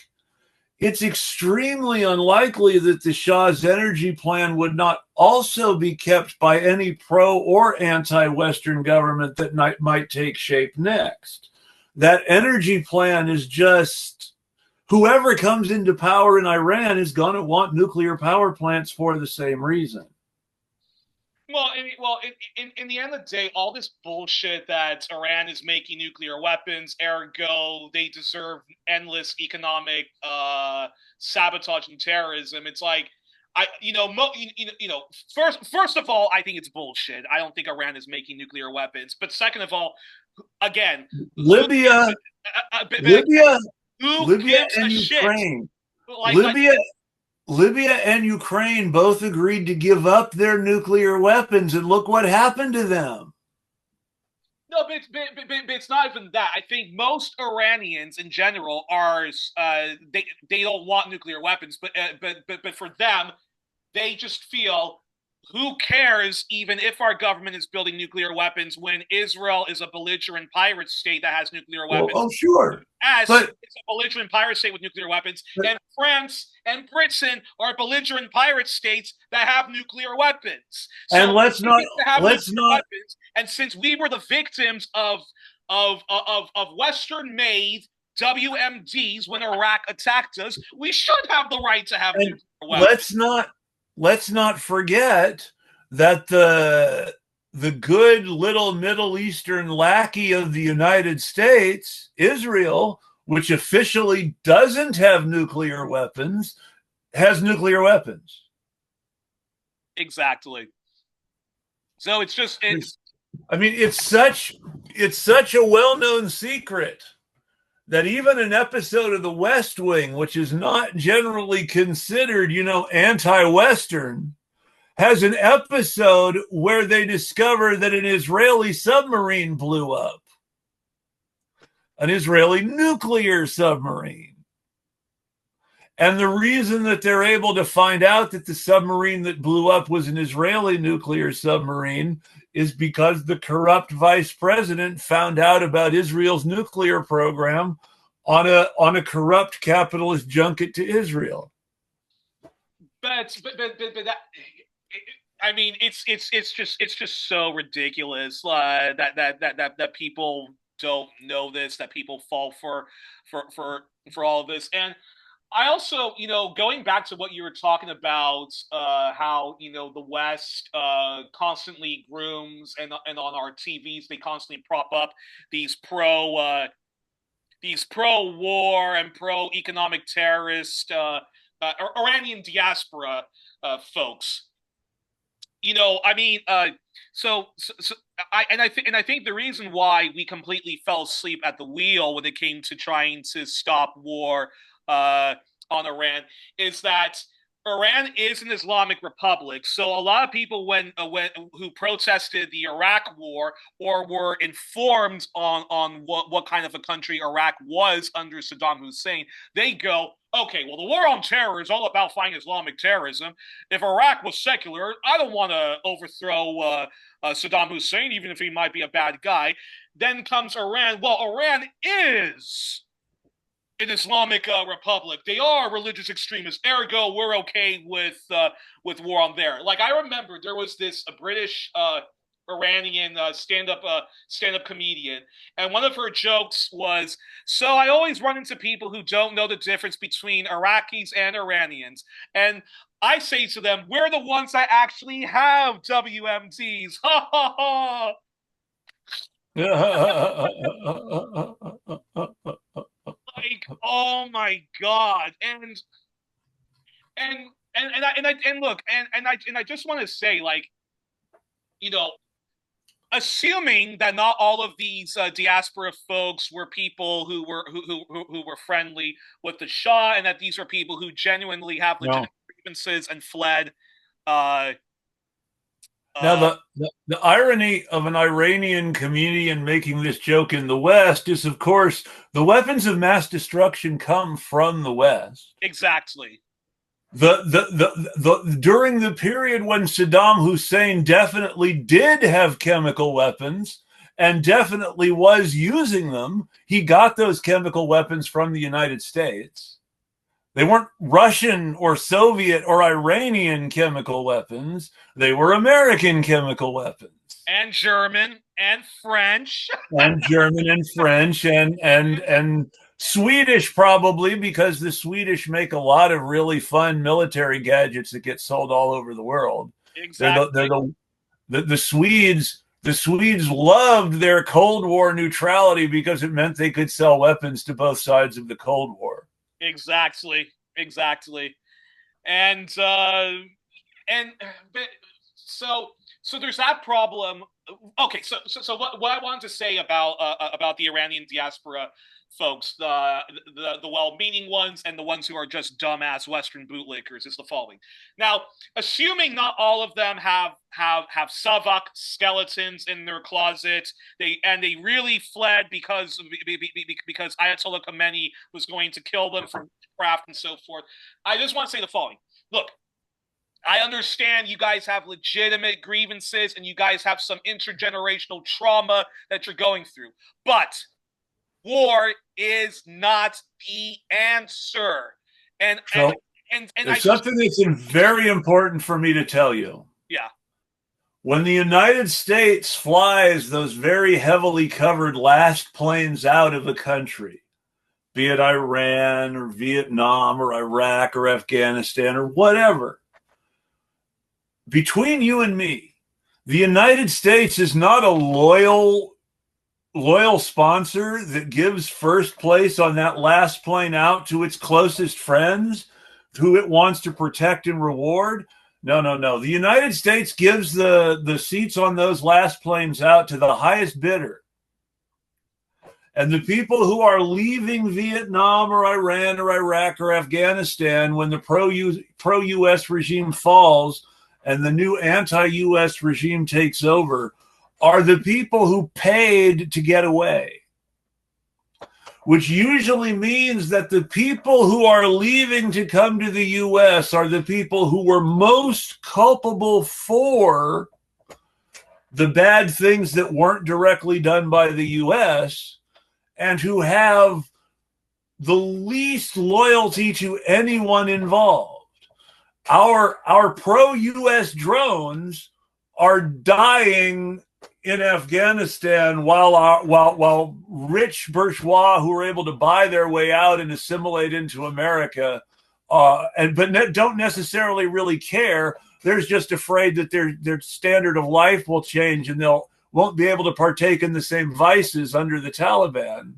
it's extremely unlikely that the Shah's energy plan would not also be kept by any pro or anti-Western government that might take shape next. That energy plan is just, whoever comes into power in Iran is going to want nuclear power plants for the same reason. Well, in the end of the day, all this bullshit that Iran is making nuclear weapons, ergo they deserve endless economic sabotage and terrorism. It's like, first of all, I think it's bullshit. I don't think Iran is making nuclear weapons. But second of all, again, Libya Who Libya gives and a shit? Ukraine. Like, Libya and Ukraine both agreed to give up their nuclear weapons, and look what happened to them. no, but it's not even that. I think most Iranians in general are they don't want nuclear weapons, but for them, they just feel, who cares even if our government is building nuclear weapons when Israel is a belligerent pirate state that has nuclear Well, weapons, oh, sure. as But it's a belligerent pirate state with nuclear weapons, and France and Britain are belligerent pirate states that have nuclear weapons. So and let's not weapons, and since we were the victims of Western-made WMDs when Iraq attacked us, we should have the right to have nuclear weapons. let's not forget that the good little Middle Eastern lackey of the United States, Israel, which officially doesn't have nuclear weapons, has nuclear weapons. Exactly. So it's such a well-known secret that even an episode of The West Wing, which is not generally considered, anti-Western, has an episode where they discover that an Israeli submarine blew up. An Israeli nuclear submarine. And the reason that they're able to find out that the submarine that blew up was an Israeli nuclear submarine is because the corrupt vice president found out about Israel's nuclear program on a corrupt capitalist junket to Israel. But that, I mean, it's just so ridiculous that people don't know this, that people fall for all of this. And I also, going back to what you were talking about, how the West constantly grooms, and on our TVs they constantly prop up these pro-war and pro-economic terrorist Iranian diaspora folks. I mean, I think the reason why we completely fell asleep at the wheel when it came to trying to stop war on Iran is that Iran is an Islamic Republic. So a lot of people who protested the Iraq War or were informed on what kind of a country Iraq was under Saddam Hussein, they go, okay, well, the war on terror is all about fighting Islamic terrorism. If Iraq was secular, I don't want to overthrow Saddam Hussein, even if he might be a bad guy. Then comes Iran. Well, Iran is an Islamic republic. They are religious extremists. Ergo, we're okay with war on there. Like, I remember there was this British Iranian stand-up comedian, and one of her jokes was, "So I always run into people who don't know the difference between Iraqis and Iranians, and I say to them, we're the ones that actually have WMDs." Ha ha ha. Like, oh my god. And I just want to say, like, assuming that not all of these diaspora folks were people who were friendly with the Shah, and that these were people who genuinely have legitimate grievances and fled. Now, the irony of an Iranian comedian making this joke in the West is, of course, the weapons of mass destruction come from the West. Exactly. During the period when Saddam Hussein definitely did have chemical weapons and definitely was using them, he got those chemical weapons from the United States. They weren't Russian or Soviet or Iranian chemical weapons. They were American chemical weapons. And German and French. And German and French and Swedish, probably, because the Swedish make a lot of really fun military gadgets that get sold all over the world. Exactly. The Swedes loved their Cold War neutrality because it meant they could sell weapons to both sides of the Cold War. Exactly. And so there's that problem okay, so what I wanted to say about the Iranian diaspora folks, the well-meaning ones and the ones who are just dumbass Western bootlickers, is the following. Now, assuming not all of them have savak skeletons in their closet, they really fled because Ayatollah Khomeini was going to kill them for witchcraft and so forth. I just want to say the following. Look, I understand you guys have legitimate grievances and you guys have some intergenerational trauma that you're going through. But war is not the answer. And So there's something that's very important for me to tell you. Yeah. When the United States flies those very heavily covered last planes out of the country, be it Iran or Vietnam or Iraq or Afghanistan or whatever, between you and me, the United States is not a loyal sponsor that gives first place on that last plane out to its closest friends who it wants to protect and reward. No. The United States gives the seats on those last planes out to the highest bidder. And the people who are leaving Vietnam or Iran or Iraq or Afghanistan when the pro-US regime falls and the new anti-US regime takes over are the people who paid to get away, which usually means that the people who are leaving to come to the US are the people who were most culpable for the bad things that weren't directly done by the US and who have the least loyalty to anyone involved. Our pro-US drones are dying in Afghanistan while rich bourgeois who are able to buy their way out and assimilate into America, but don't necessarily really care. They're just afraid that their standard of life will change and won't be able to partake in the same vices under the Taliban.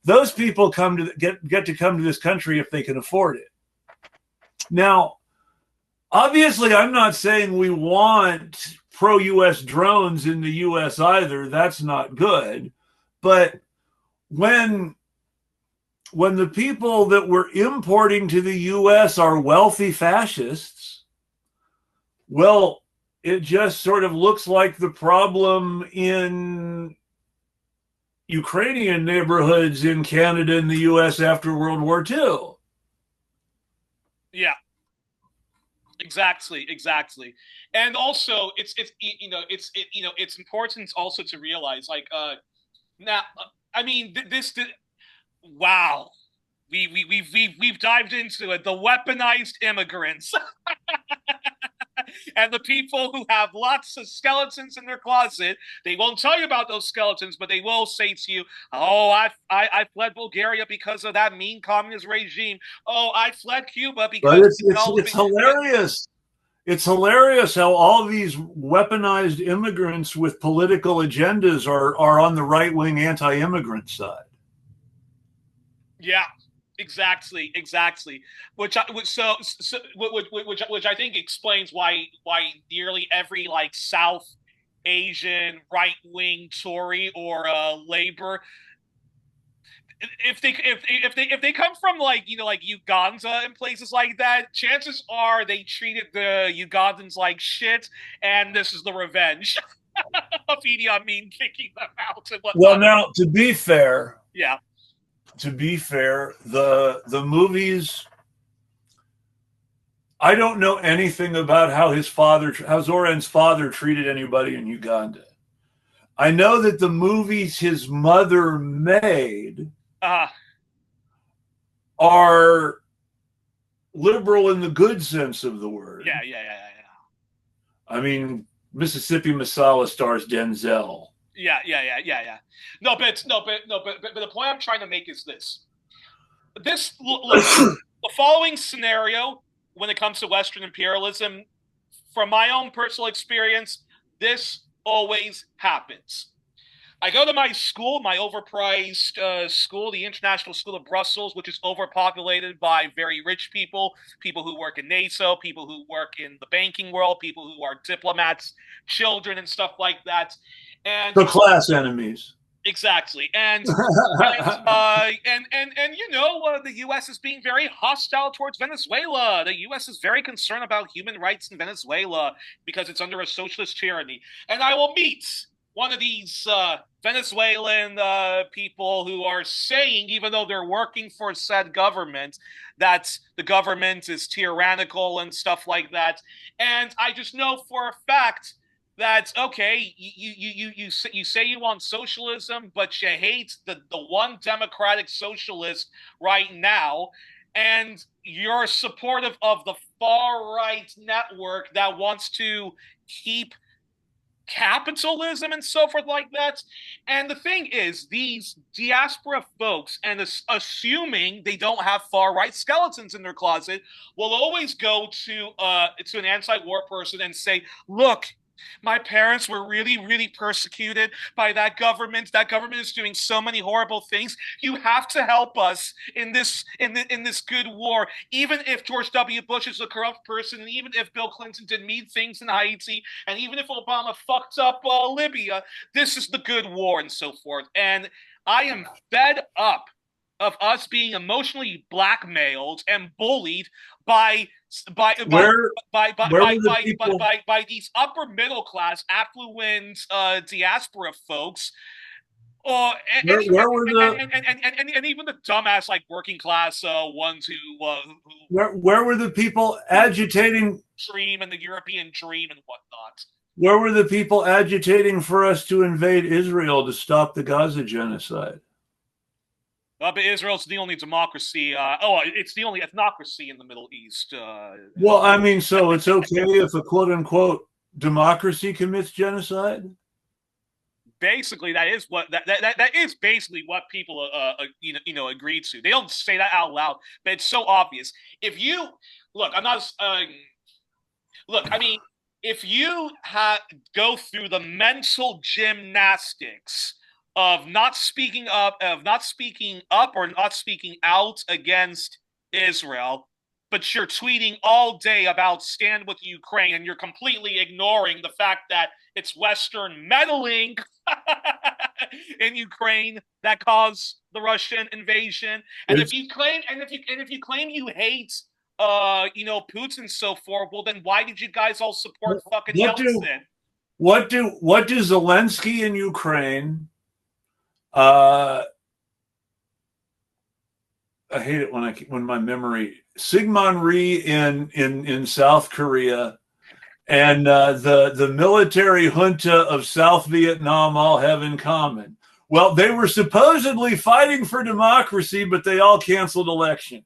Those people get to come to this country if they can afford it. Now, obviously, I'm not saying we want pro-US drones in the US either. That's not good. But when the people that we're importing to the US are wealthy fascists, well, it just sort of looks like the problem in Ukrainian neighborhoods in Canada and the US after World War II. Yeah. Exactly. And also it's important also to realize, like, now, I mean, wow. We've dived into it. The weaponized immigrants. And the people who have lots of skeletons in their closet. They won't tell you about those skeletons, but they will say to you, oh, I fled Bulgaria because of that mean communist regime. Oh, I fled Cuba because... But it's hilarious. It's hilarious how all these weaponized immigrants with political agendas are on the right-wing anti-immigrant side. Yeah. Exactly. Which I think explains why nearly every like South Asian right-wing Tory or Labor, if they come from like Uganda and places like that, chances are they treated the Ugandans like shit, and this is the revenge of Idi Amin kicking them out and whatnot. Well, now to be fair, yeah. The movies, I don't know anything about how Zoran's father treated anybody in Uganda. I know that the movies his mother made are liberal in the good sense of the word. Yeah. I mean, Mississippi Masala stars Denzel. Yeah. No, but the point I'm trying to make is this. The following scenario, when it comes to Western imperialism, from my own personal experience, this always happens. I go to my school, my overpriced school, the International School of Brussels, which is overpopulated by very rich people, people who work in NATO, people who work in the banking world, people who are diplomats, children, and stuff like that. And The class enemies. exactly, and the U.S. is being very hostile towards Venezuela. The U.S. is very concerned about human rights in Venezuela because it's under a socialist tyranny. And I will meet one of these Venezuelan people who are saying, even though they're working for said government, that the government is tyrannical and stuff like that. And I just know for a fact that okay, you say you want socialism, but you hate the one democratic socialist right now, and you're supportive of the far right network that wants to keep capitalism and so forth like that. And the thing is, these diaspora folks, and assuming they don't have far right skeletons in their closet, will always go to an anti-war person and say, "Look, my parents were really, really persecuted by that government. That government is doing so many horrible things. You have to help us in this good war. Even if George W. Bush is a corrupt person, and even if Bill Clinton did mean things in Haiti, and even if Obama fucked up Libya, this is the good war," and so forth. And I am fed up of us being emotionally blackmailed and bullied by by by Where by by where by were the by, by, people? by, by these upper middle class affluent diaspora folks. Where were the And even the dumbass like working class ones where were the people agitating? dream and the European dream and whatnot. Where were the people agitating for us to invade Israel to stop the Gaza genocide? But Israel's the only democracy. It's the only ethnocracy in the Middle East. Well, I mean, so it's okay if a quote unquote democracy commits genocide? Basically, that is basically what people agreed to. They don't say that out loud, but it's so obvious. If you look, I'm not. Look, I mean, if you go through the mental gymnastics of not speaking up, or not speaking out against Israel, but you're tweeting all day about stand with Ukraine, and you're completely ignoring the fact that it's Western meddling in Ukraine that caused the Russian invasion. And It's, if you claim you hate Putin and so forth, well then why did you guys all support fucking what do Yeltsin? what do Zelensky in Ukraine? Uh, I hate it when my memory Sigmund Rhee in South Korea and the military junta of South Vietnam all have in common. Well, they were supposedly fighting for democracy, but they all canceled elections.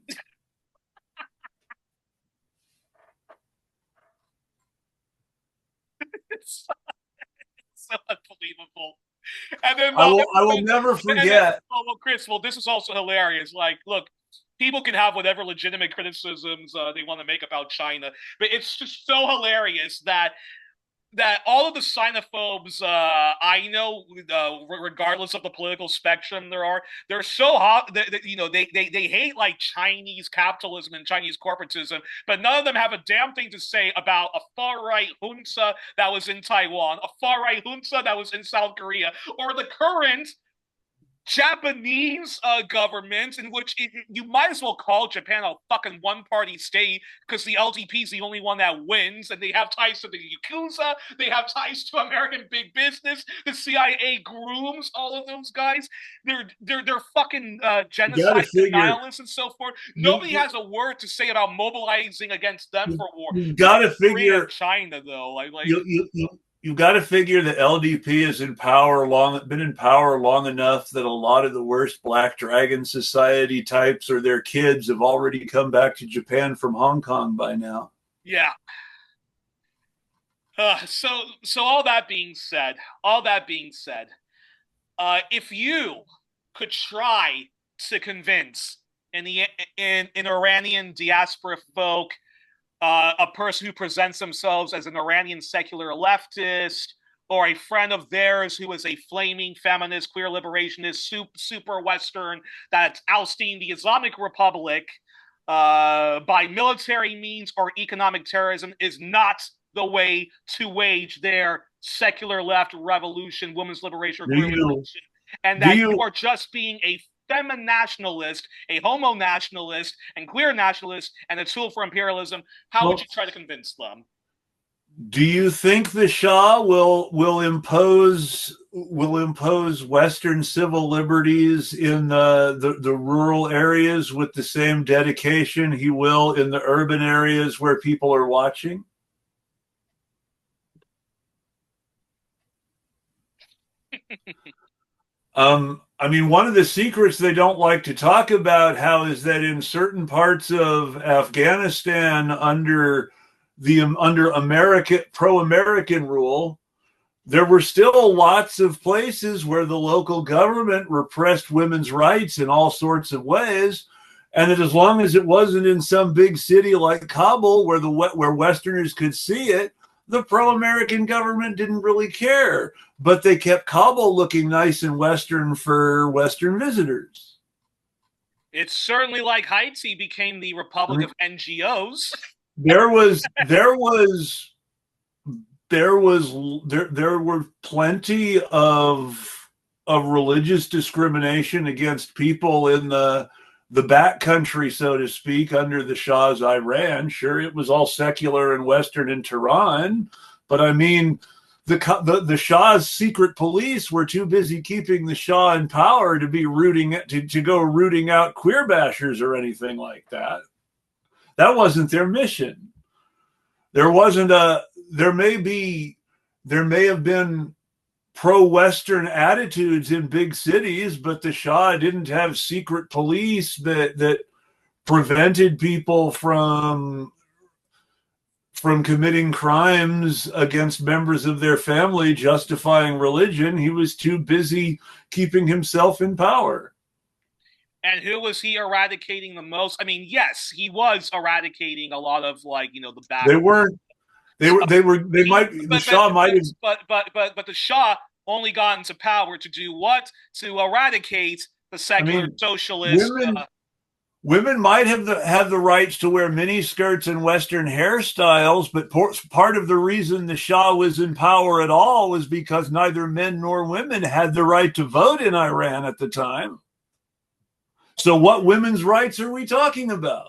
It's so unbelievable. And then I will never forget. Chris, well, this is also hilarious. Like, look, people can have whatever legitimate criticisms they want to make about China, but it's just so hilarious that all of the xenophobes I know, regardless of the political spectrum they're so hot that they hate like Chinese capitalism and Chinese corporatism, but none of them have a damn thing to say about a far right junta that was in Taiwan, a far right junta that was in South Korea, or the current Japanese government, in which you might as well call Japan a fucking one-party state because the LDP is the only one that wins, and they have ties to the Yakuza, they have ties to American big business, the CIA grooms all of those guys. They're fucking genocide denialists and so forth. Nobody has a word to say about mobilizing against them for war. You got to figure China though, you got to figure the LDP is been in power long enough that a lot of the worst Black Dragon Society types or their kids have already come back to Japan from Hong Kong by now. Yeah. So all that being said, if you could try to convince an Iranian diaspora folk, a person who presents themselves as an Iranian secular leftist, or a friend of theirs who is a flaming feminist, queer liberationist, super Western that's ousting the Islamic Republic by military means or economic terrorism is not the way to wage their secular left revolution, women's liberation, or queer liberation, and that you are just being a feminationalist, a homo nationalist, and queer nationalist, and a tool for imperialism. How would you try to convince them? Do you think the Shah will impose Western civil liberties in the rural areas with the same dedication he will in the urban areas where people are watching? I mean, one of the secrets they don't like to talk about is that in certain parts of Afghanistan under pro-American rule, there were still lots of places where the local government repressed women's rights in all sorts of ways. And that as long as it wasn't in some big city like Kabul where Westerners could see it, the pro-American government didn't really care. But they kept Kabul looking nice and Western for Western visitors. It's certainly like Haiti became the Republic of NGOs. There were plenty of religious discrimination against people in the backcountry, so to speak, under the Shah's Iran. Sure, it was all secular and Western in Tehran, but I mean, the Shah's secret police were too busy keeping the Shah in power to be rooting out queer bashers or anything like that. That wasn't their mission. There may have been pro-Western attitudes in big cities, but the Shah didn't have secret police that prevented people from committing crimes against members of their family justifying religion. He was too busy keeping himself in power. And who was he eradicating the most? I mean, yes, he was eradicating a lot of the back. The Shah only got into power to do what? To eradicate the secular socialist. Women might have the rights to wear miniskirts and Western hairstyles, but part of the reason the Shah was in power at all was because neither men nor women had the right to vote in Iran at the time. So what women's rights are we talking about?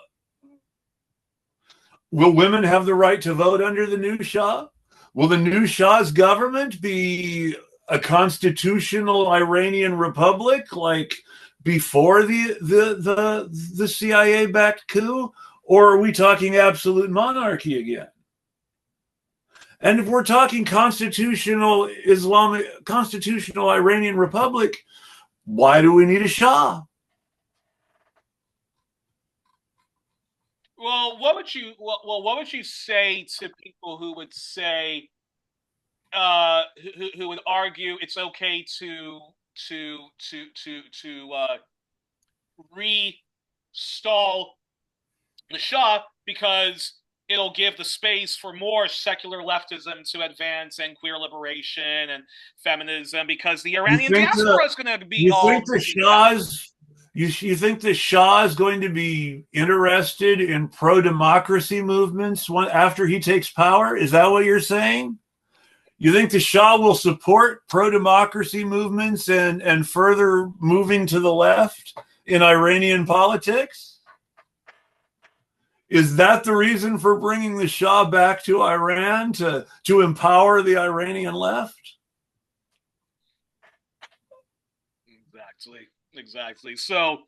Will women have the right to vote under the new Shah? Will the new Shah's government be a constitutional Iranian republic like before the CIA-backed coup? Or are we talking absolute monarchy again? And if we're talking constitutional Iranian republic, why do we need a Shah? Well, what would you say to people who would say who would argue it's okay to restall the Shah because it'll give the space for more secular leftism to advance and queer liberation and feminism because the Iranian diaspora is going to be You think the Shah is going to be interested in pro-democracy movements after he takes power? Is that what you're saying? You think the Shah will support pro-democracy movements and further moving to the left in Iranian politics? Is that the reason for bringing the Shah back to Iran, to empower the Iranian left? Exactly. So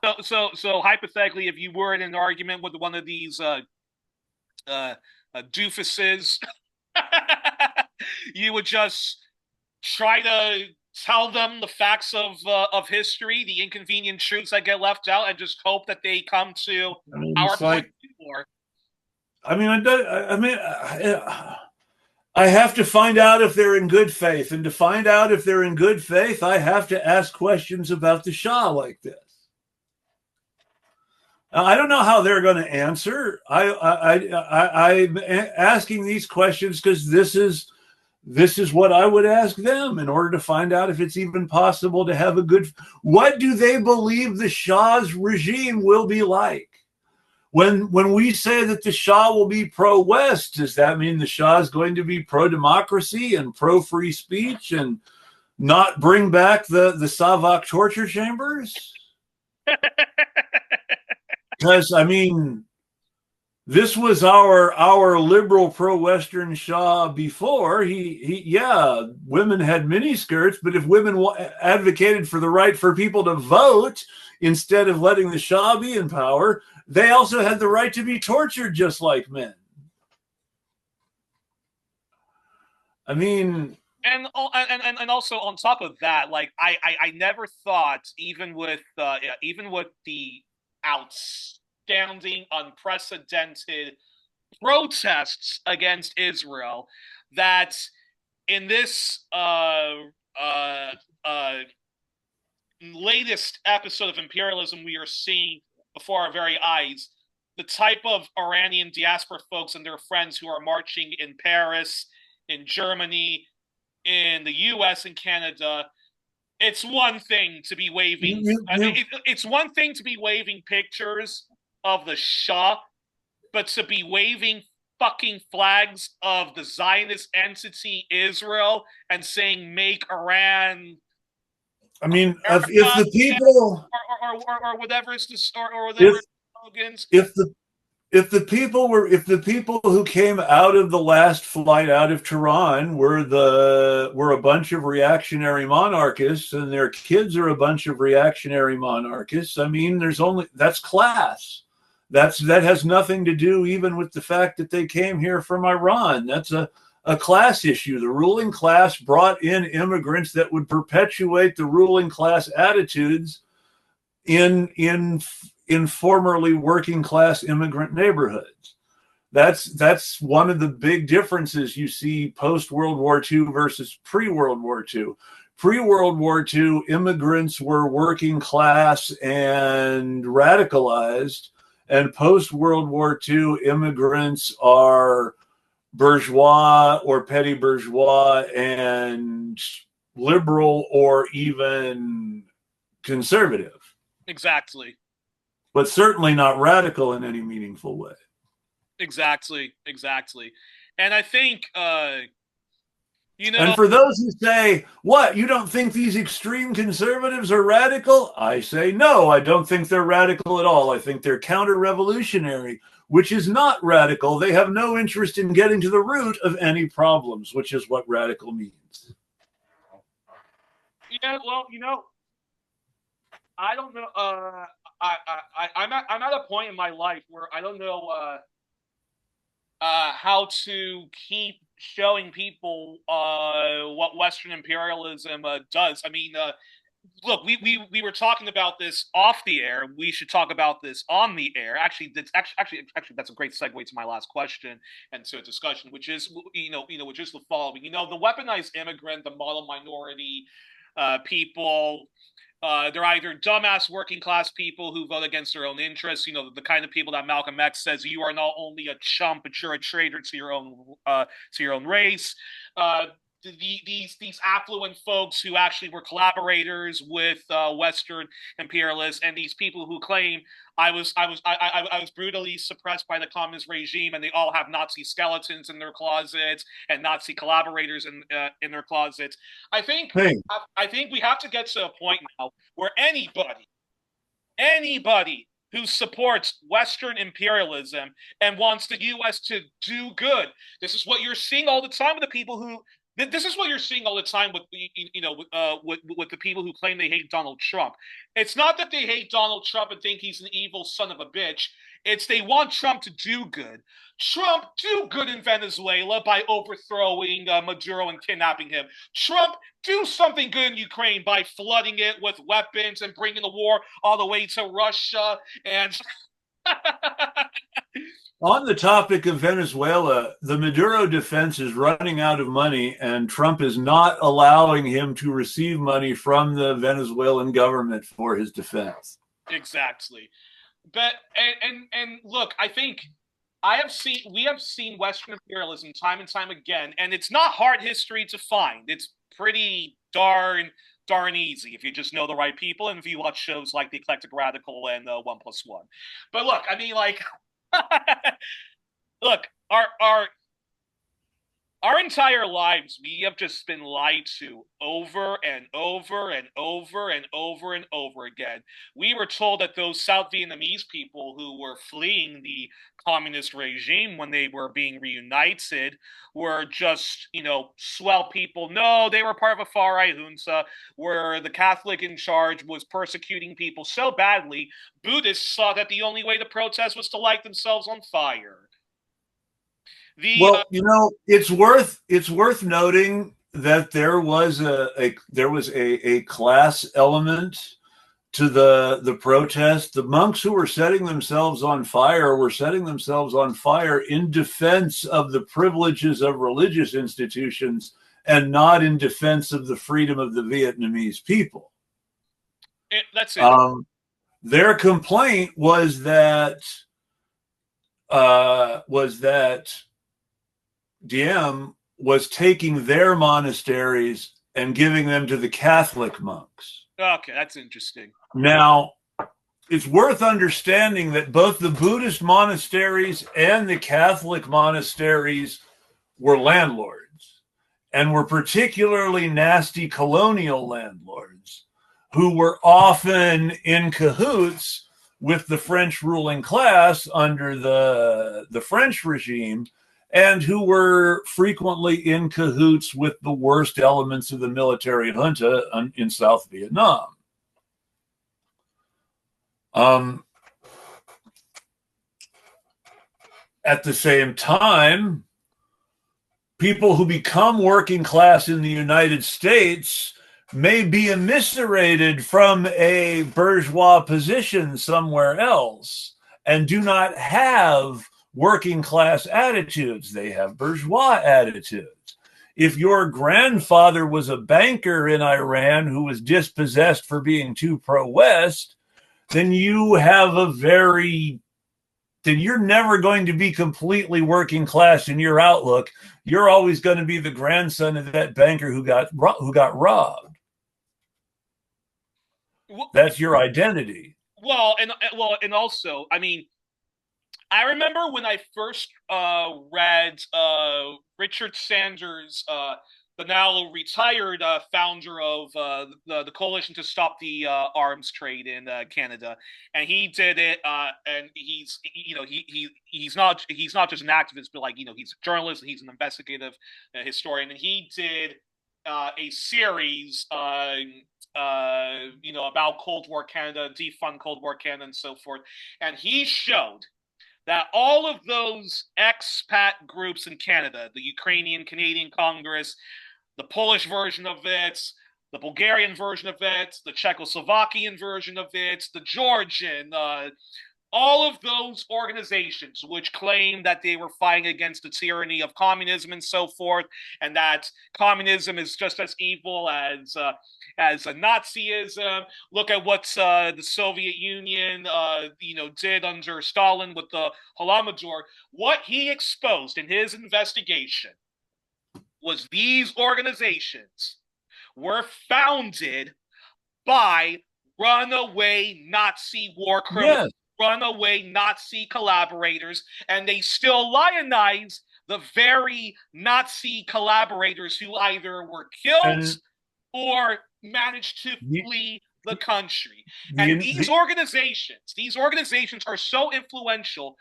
hypothetically, if you were in an argument with one of these doofuses, you would just try to tell them the facts of history, the inconvenient truths that get left out, and just hope that they come to our point before. I have to find out if they're in good faith. And to find out if they're in good faith, I have to ask questions about the Shah like this. Now, I don't know how they're going to answer. I'm asking these questions because this is this is what I would ask them in order to find out if it's even possible to have a good. What do they believe the Shah's regime will be like? When we say that the Shah will be pro-West, does that mean the Shah is going to be pro-democracy and pro-free speech and not bring back the Savak torture chambers? Because, I mean, this was our liberal pro-Western Shah before. Yeah, women had miniskirts, but if women advocated for the right for people to vote instead of letting the Shah be in power, they also had the right to be tortured just like men. I mean, and also on top of that, like I never thought, even with the outstanding, unprecedented protests against Israel, that in this latest episode of imperialism we are seeing before our very eyes, the type of Iranian diaspora folks and their friends who are marching in Paris, in Germany, in the US and Canada. It's one thing to be waving. It's one thing to be waving pictures of the Shah, but to be waving fucking flags of the Zionist entity Israel and saying "Make Iran." I mean, if the people or whatever is this or whatever slogans. If the people who came out of the last flight out of Tehran were a bunch of reactionary monarchists and their kids are a bunch of reactionary monarchists, I mean, that's class. That has nothing to do even with the fact that they came here from Iran. That's a class issue. The ruling class brought in immigrants that would perpetuate the ruling class attitudes in formerly working class immigrant neighborhoods. That's one of the big differences you see post World War II versus pre World War II. Pre World War II, immigrants were working class and radicalized, and post World War II, immigrants are bourgeois or petty bourgeois and liberal or even conservative. Exactly. But certainly not radical in any meaningful way. Exactly. And I think, and for those who say, what, you don't think these extreme conservatives are radical? I say, no, I don't think they're radical at all. I think they're counter-revolutionary, which is not radical. They have no interest in getting to the root of any problems, which is what radical means. Yeah, well, I don't know. I'm at a point in my life where I don't know how to keep showing people what Western imperialism does. I mean, look, we were talking about this off the air. We should talk about this on the air. Actually, that's a great segue to my last question and to a discussion, which is which is the following. The weaponized immigrant, the model minority people. They're either dumbass working class people who vote against their own interests, the kind of people that Malcolm X says you are not only a chump, but you're a traitor to your own race. These affluent folks who actually were collaborators with Western imperialists, and these people who claim I was brutally suppressed by the communist regime, and they all have Nazi skeletons in their closets and Nazi collaborators in their closets. I think we have to get to a point now where anybody who supports Western imperialism and wants the U.S. to do good. This is what you're seeing all the time with the people who. This is what you're seeing all the time with with the people who claim they hate Donald Trump. It's not that they hate Donald Trump and think he's an evil son of a bitch. It's they want Trump to do good. Trump, do good in Venezuela by overthrowing Maduro and kidnapping him. Trump, do something good in Ukraine by flooding it with weapons and bringing the war all the way to Russia. And on the topic of Venezuela, the Maduro defense is running out of money, and Trump is not allowing him to receive money from the Venezuelan government for his defense. Exactly. But and look, I think we have seen Western imperialism time and time again, and it's not hard history to find. It's pretty darn easy if you just know the right people and if you watch shows like The Eclectic Radical and 1+1. But look, I mean, like, look, our entire lives, we have just been lied to over and over and over and over and over again. We were told that those South Vietnamese people who were fleeing the communist regime when they were being reunited were just, swell people. No, they were part of a far right junta where the Catholic in charge was persecuting people so badly, Buddhists saw that the only way to protest was to light themselves on fire. Well, it's worth noting that there was a class element to the protest. The monks who were setting themselves on fire were setting themselves on fire in defense of the privileges of religious institutions and not in defense of the freedom of the Vietnamese people. That's it. Their complaint was that Diem was taking their monasteries and giving them to the Catholic monks. Okay, that's interesting. Now, it's worth understanding that both the Buddhist monasteries and the Catholic monasteries were landlords, and were particularly nasty colonial landlords who were often in cahoots with the French ruling class under the French regime, and who were frequently in cahoots with the worst elements of the military junta in South Vietnam. At the same time, people who become working class in the United States may be eviscerated from a bourgeois position somewhere else and do not have working class attitudes. They have bourgeois attitudes. If your grandfather was a banker in Iran who was dispossessed for being too pro-West, then you're never going to be completely working class in your outlook. You're always going to be the grandson of that banker who got robbed. That's your identity. Well, and also, I mean, I remember when I first read Richard Sanders, the now retired founder of the Coalition to Stop the Arms Trade in Canada, and he did it. And he's not just an activist, but he's a journalist and he's an investigative historian, and he did a series. About Cold War Canada, defund Cold War Canada, and so forth, and he showed that all of those expat groups in Canada, the Ukrainian Canadian Congress, the Polish version of it, the Bulgarian version of it, the Czechoslovakian version of it, the Georgian, all of those organizations which claim that they were fighting against the tyranny of communism and so forth, and that communism is just as evil as a Nazism. Look at what the Soviet Union, did under Stalin with the Holodomor. What he exposed in his investigation was these organizations were founded by runaway Nazi war criminals. Yes. Runaway Nazi collaborators, and they still lionize the very Nazi collaborators who either were killed or managed to flee the country. And these organizations are so influential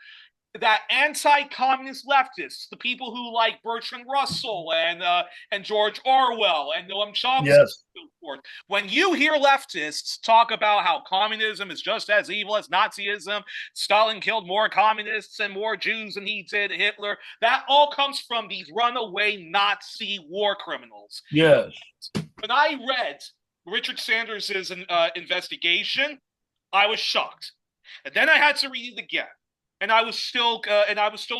that anti-communist leftists, the people who like Bertrand Russell and George Orwell and Noam Chomsky, yes, and so forth, when you hear leftists talk about how communism is just as evil as Nazism, Stalin killed more communists and more Jews than he did Hitler, that all comes from these runaway Nazi war criminals. Yes. When I read Richard Sanders' investigation, I was shocked, and then I had to read it again. And I was still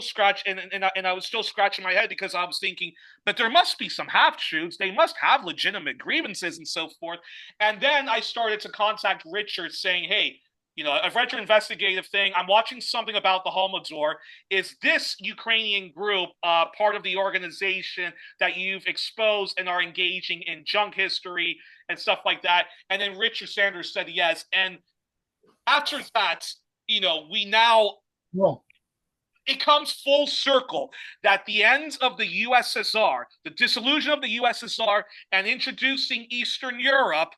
scratching my head because I was thinking, but there must be some half-truths. They must have legitimate grievances and so forth. And then I started to contact Richard saying, hey, I've read your investigative thing. I'm watching something about the Holodomor. Is this Ukrainian group part of the organization that you've exposed and are engaging in junk history and stuff like that? And then Richard Sanders said yes. And after that, we now it comes full circle that the end of the USSR, the dissolution of the USSR, and introducing Eastern Europe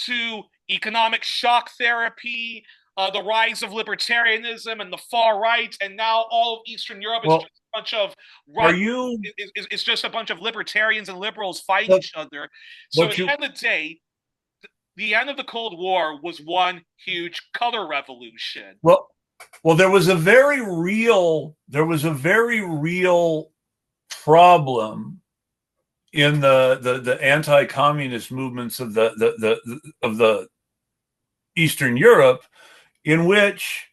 to economic shock therapy, the rise of libertarianism and the far right, and now all of Eastern Europe is just a bunch of it's just a bunch of libertarians and liberals fighting each other. So at the end of the day, the end of the Cold War was one huge color revolution. Well, there was a very real problem in the anti-communist movements of the Eastern Europe, in which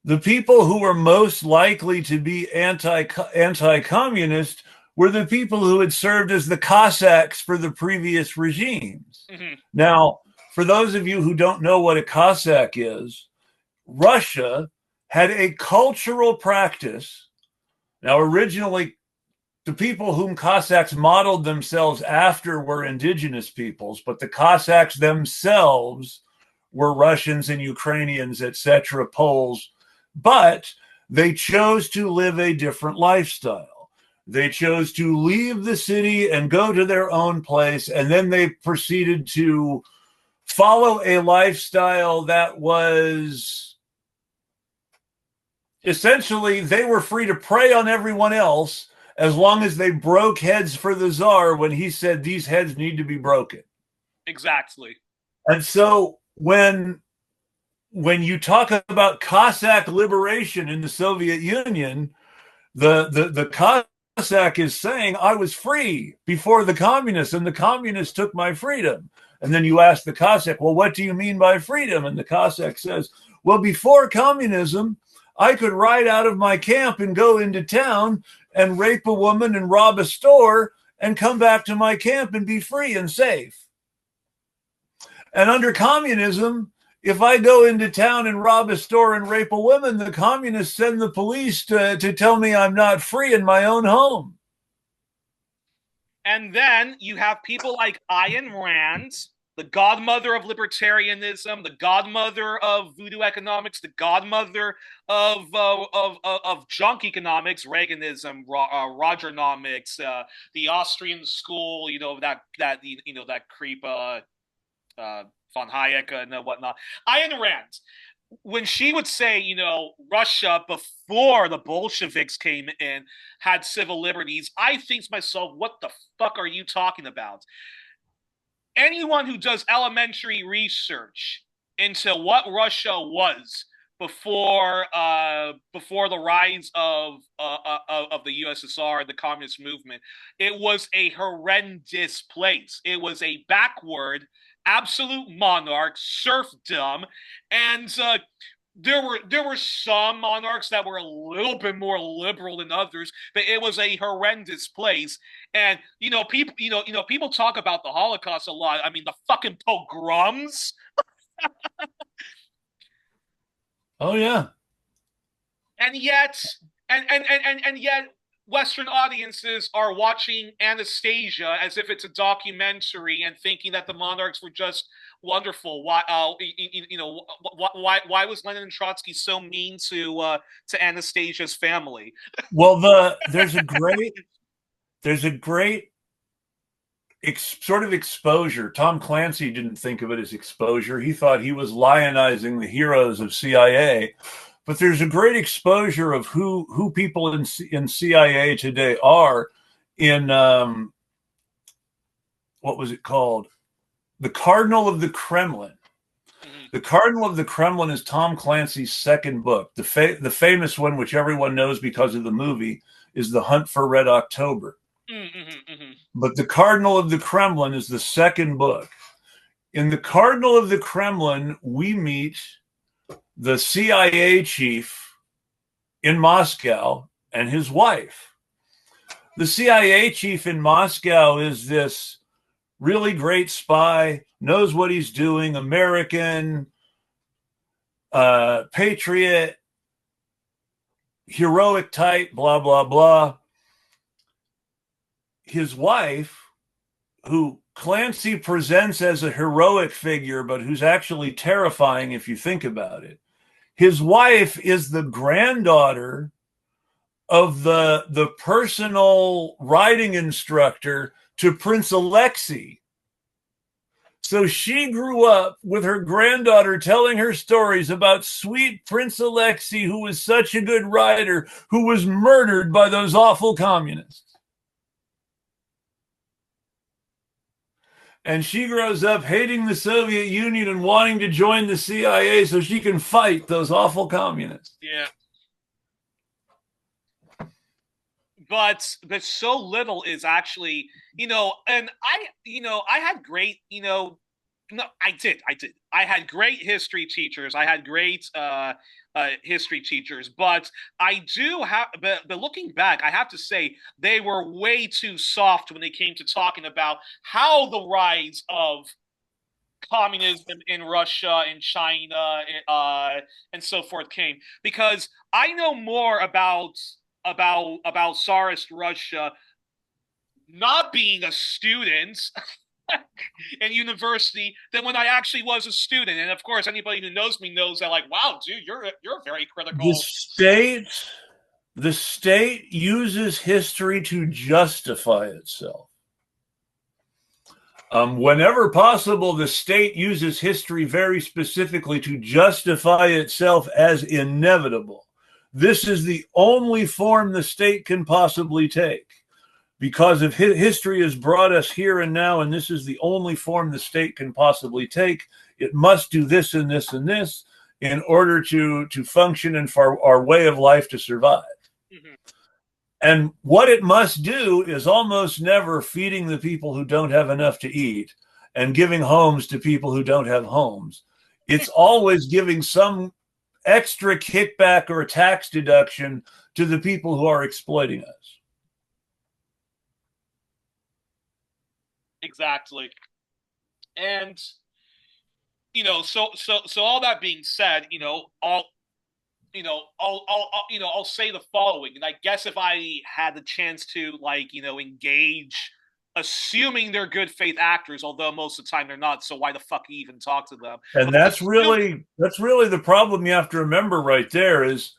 the people who were most likely to be anti-communist were the people who had served as the Cossacks for the previous regimes. Mm-hmm. Now, for those of you who don't know what a Cossack is, Russia had a cultural practice. Now, originally, the people whom Cossacks modeled themselves after were indigenous peoples, but the Cossacks themselves were Russians and Ukrainians, etc., Poles, but they chose to live a different lifestyle. They chose to leave the city and go to their own place, and then they proceeded to follow a lifestyle that was essentially, they were free to prey on everyone else as long as they broke heads for the Tsar when he said these heads need to be broken. Exactly. And so when you talk about Cossack liberation in the Soviet Union, the Cossack is saying, I was free before the communists, and the communists took my freedom. And then you ask the Cossack, well, what do you mean by freedom? And the Cossack says, well, before communism, I could ride out of my camp and go into town and rape a woman and rob a store and come back to my camp and be free and safe. And under communism, if I go into town and rob a store and rape a woman, the communists send the police to tell me I'm not free in my own home. And then you have people like Ayn Rand, the godmother of libertarianism, the godmother of voodoo economics, the godmother of junk economics, Reaganism, Rogernomics, the Austrian school, that creep von Hayek and whatnot. Ayn Rand, when she would say, Russia before the Bolsheviks came in had civil liberties, I think to myself, what the fuck are you talking about? Anyone who does elementary research into what Russia was before the rise of the USSR, the communist movement, it was a horrendous place. It was a backward, absolute monarch, serfdom, and there were some monarchs that were a little bit more liberal than others, but it was a horrendous place. And people talk about the Holocaust a lot. I mean, the fucking pogroms. Oh yeah. And yet Western audiences are watching Anastasia as if it's a documentary and thinking that the monarchs were just wonderful. Why was Lenin and Trotsky so mean to Anastasia's family? Well, there's a great sort of exposure. Tom Clancy didn't think of it as exposure. He thought he was lionizing the heroes of CIA. But there's a great exposure of who people in CIA today are in what was it called? The Cardinal of the Kremlin. The Cardinal of the Kremlin is Tom Clancy's second book. The famous one, which everyone knows because of the movie, is The Hunt for Red October. But The Cardinal of the Kremlin is the second book. In The Cardinal of the Kremlin, we meet the CIA chief in Moscow and his wife. The CIA chief in Moscow is this really great spy, knows what he's doing, American, patriot, heroic type, blah, blah, blah. His wife, who Clancy presents as a heroic figure, but who's actually terrifying if you think about it. His wife is the granddaughter of the personal riding instructor to Prince Alexei. So she grew up with her granddaughter telling her stories about sweet Prince Alexei, who was such a good rider, who was murdered by those awful communists. And she grows up hating the Soviet Union and wanting to join the CIA so she can fight those awful communists. Yeah. But so little is actually, and I had great, no, I did. I had great history teachers. I had great history teachers, but I do have, but looking back, I have to say they were way too soft when they came to talking about how the rise of communism in Russia and China and so forth came, because I know more about Tsarist Russia not being a student in university than when I actually was a student. And of course, anybody who knows me knows that, like, wow, dude, you're very critical. The state uses history to justify itself. Whenever possible, the state uses history very specifically to justify itself as inevitable. This is the only form the state can possibly take, because if history has brought us here and now, and this is the only form the state can possibly take, it must do this and this and this in order to function and for our way of life to survive. Mm-hmm. And what it must do is almost never feeding the people who don't have enough to eat and giving homes to people who don't have homes. It's always giving some extra kickback or a tax deduction to the people who are exploiting us. Exactly. And so all that being said, I'll say the following, and I guess if I had the chance to, engage, assuming they're good faith actors, although most of the time they're not, so why the fuck even talk to them? And that's really the problem you have to remember right there. Is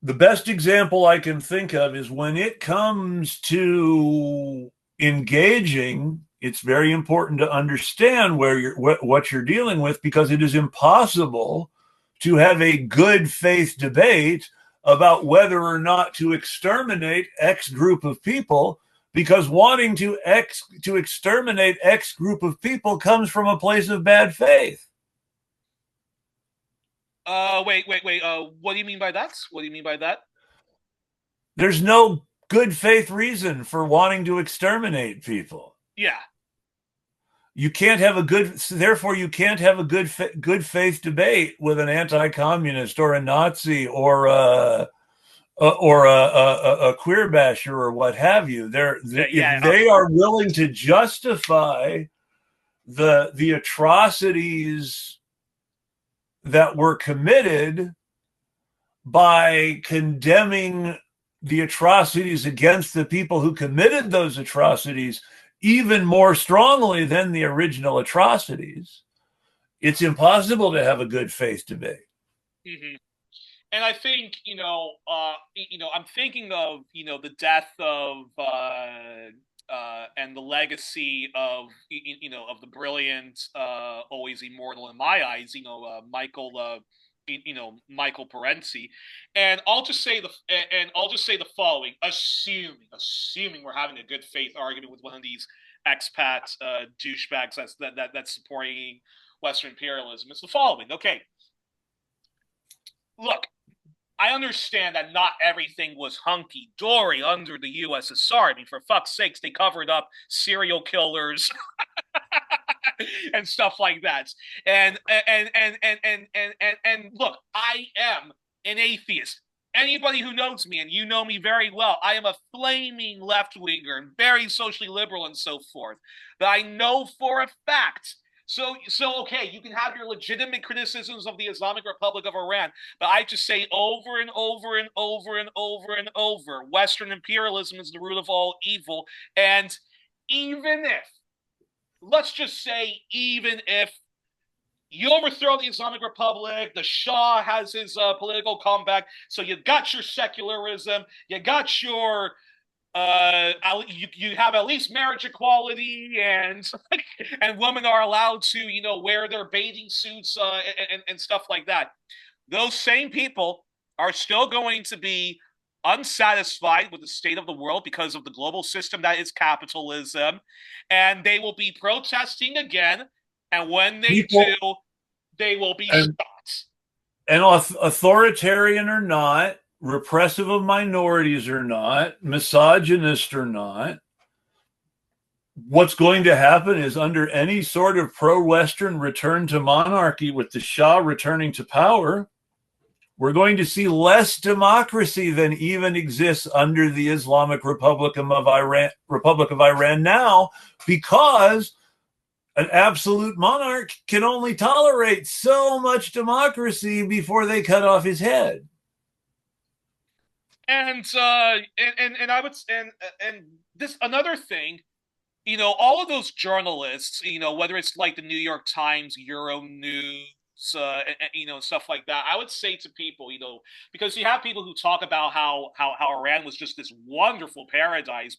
the best example I can think of is when it comes to engaging, it's very important to understand what you're dealing with, because it is impossible to have a good faith debate about whether or not to exterminate X group of people, because wanting to exterminate X group of people comes from a place of bad faith. Wait. What do you mean by that? There's no good faith reason for wanting to exterminate people. Yeah. You can't have therefore you can't have a good faith debate with an anti-communist or a Nazi or a queer basher or what have you. If they are willing to justify the atrocities that were committed by condemning the atrocities against the people who committed those atrocities even more strongly than the original atrocities, it's impossible to have a good faith debate. Mm-hmm. And I think, I'm thinking of, the death of and the legacy of, of the brilliant, always immortal in my eyes, Michael Parenti. And I'll just say the following: assuming we're having a good faith argument with one of these expat douchebags that's supporting Western imperialism. It's the following. Okay, look, I understand that not everything was hunky-dory under the USSR. I mean, for fuck's sakes, they covered up serial killers and stuff like that. And look, I am an atheist. Anybody who knows me, and you know me very well, I am a flaming left-winger and very socially liberal and so forth. But I know for a fact Okay, you can have your legitimate criticisms of the Islamic Republic of Iran, but I just say over and over and over and over and over, Western imperialism is the root of all evil. And even if, let's just say, even if you overthrow the Islamic Republic, the Shah has his political comeback, so you got your secularism, you got your you have at least marriage equality, and and women are allowed to wear their bathing suits and stuff like that. Those same people are still going to be unsatisfied with the state of the world because of the global system that is capitalism, and they will be protesting again. And when they do, they will be shot. And authoritarian or not, repressive of minorities or not, misogynist or not, what's going to happen is under any sort of pro-Western return to monarchy with the Shah returning to power, we're going to see less democracy than even exists under the Islamic Republic of Iran now, because an absolute monarch can only tolerate so much democracy before they cut off his head. And I would and this another thing, all of those journalists, whether it's like the New York Times, Euronews, stuff like that. I would say to people, because you have people who talk about how Iran was just this wonderful paradise,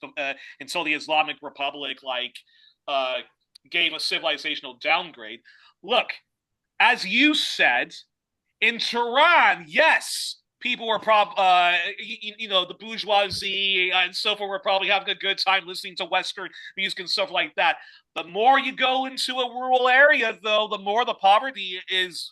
until the Islamic Republic gave a civilizational downgrade. Look, as you said, in Tehran, yes, people were the bourgeoisie and so forth were probably having a good time listening to Western music and stuff like that. The more you go into a rural area, though, the more the poverty is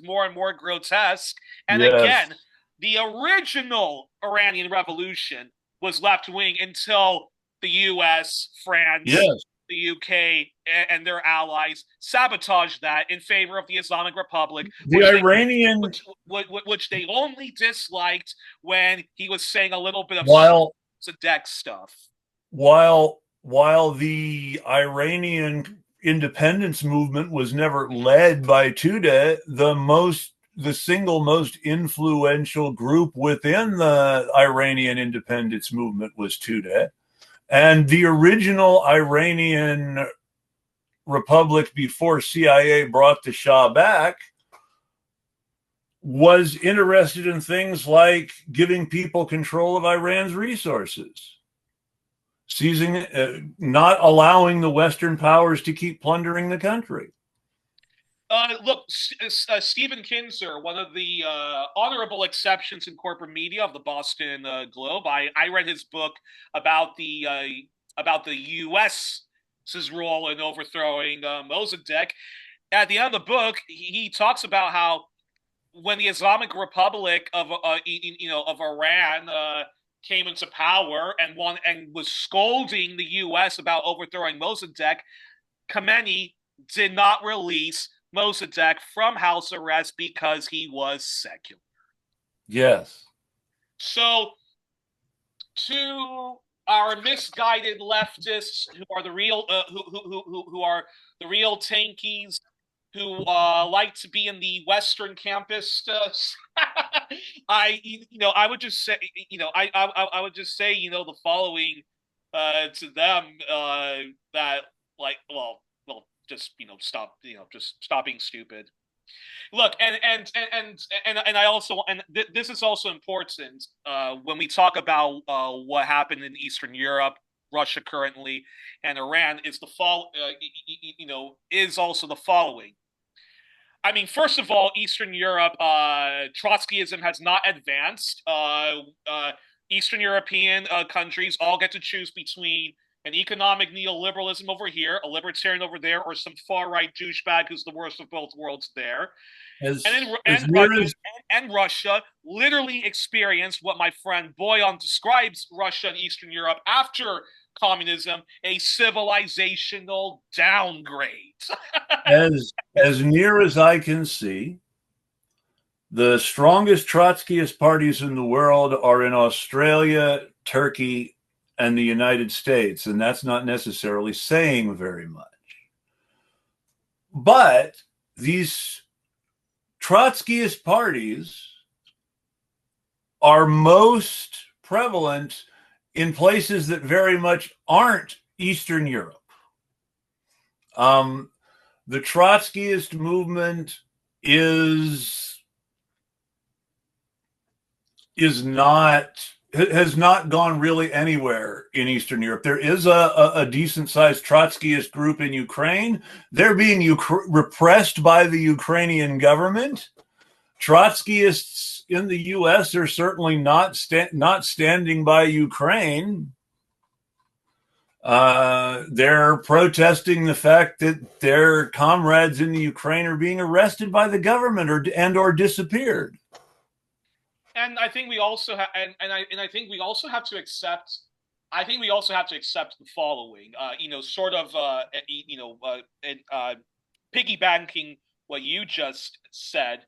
more and more grotesque. And yes. Again, the original Iranian Revolution was left-wing until the U.S., France, yes. the UK, and their allies sabotaged that in favor of the Islamic Republic, which they only disliked when he was saying a little bit of Sadek stuff. While the Iranian independence movement was never led by Tudeh, the single most influential group within the Iranian independence movement was Tudeh. And the original Iranian Republic, before CIA brought the Shah back, was interested in things like giving people control of Iran's resources, not allowing the Western powers to keep plundering the country. Look, Stephen Kinzer, one of the honorable exceptions in corporate media of the Boston Globe. I read his book about the U.S.'s role in overthrowing Mossadegh. At the end of the book, he talks about how when the Islamic Republic of Iran came into power and was scolding the U.S. about overthrowing Mossadegh, Khomeini did not release Mossadegh from house arrest because he was secular. Yes. So, to our misguided leftists, who are the real who are the real tankies, who like to be in the Western campus, I would just say I would just say the following to them, that just stop being stupid. Look, and I also, this is also important when we talk about what happened in Eastern Europe, Russia currently, and Iran is is also the following. I mean, first of all, Eastern Europe, Trotskyism has not advanced. Eastern European countries all get to choose between an economic neoliberalism over here, a libertarian over there, or some far-right douchebag who's the worst of both worlds there. And Russia literally experienced what my friend Boyan describes Russia and Eastern Europe after communism, a civilizational downgrade. as near as I can see, the strongest Trotskyist parties in the world are in Australia, Turkey, and the United States, and that's not necessarily saying very much. But these Trotskyist parties are most prevalent in places that very much aren't Eastern Europe. The Trotskyist movement has not gone really anywhere in Eastern Europe. There is a decent-sized Trotskyist group in Ukraine. They're being repressed by the Ukrainian government. Trotskyists in the U.S. are certainly not standing by Ukraine. They're protesting the fact that their comrades in the Ukraine are being arrested by the government or disappeared. And I think we also have, and I think we also have to accept. I think we also have to accept the following. Piggybacking what you just said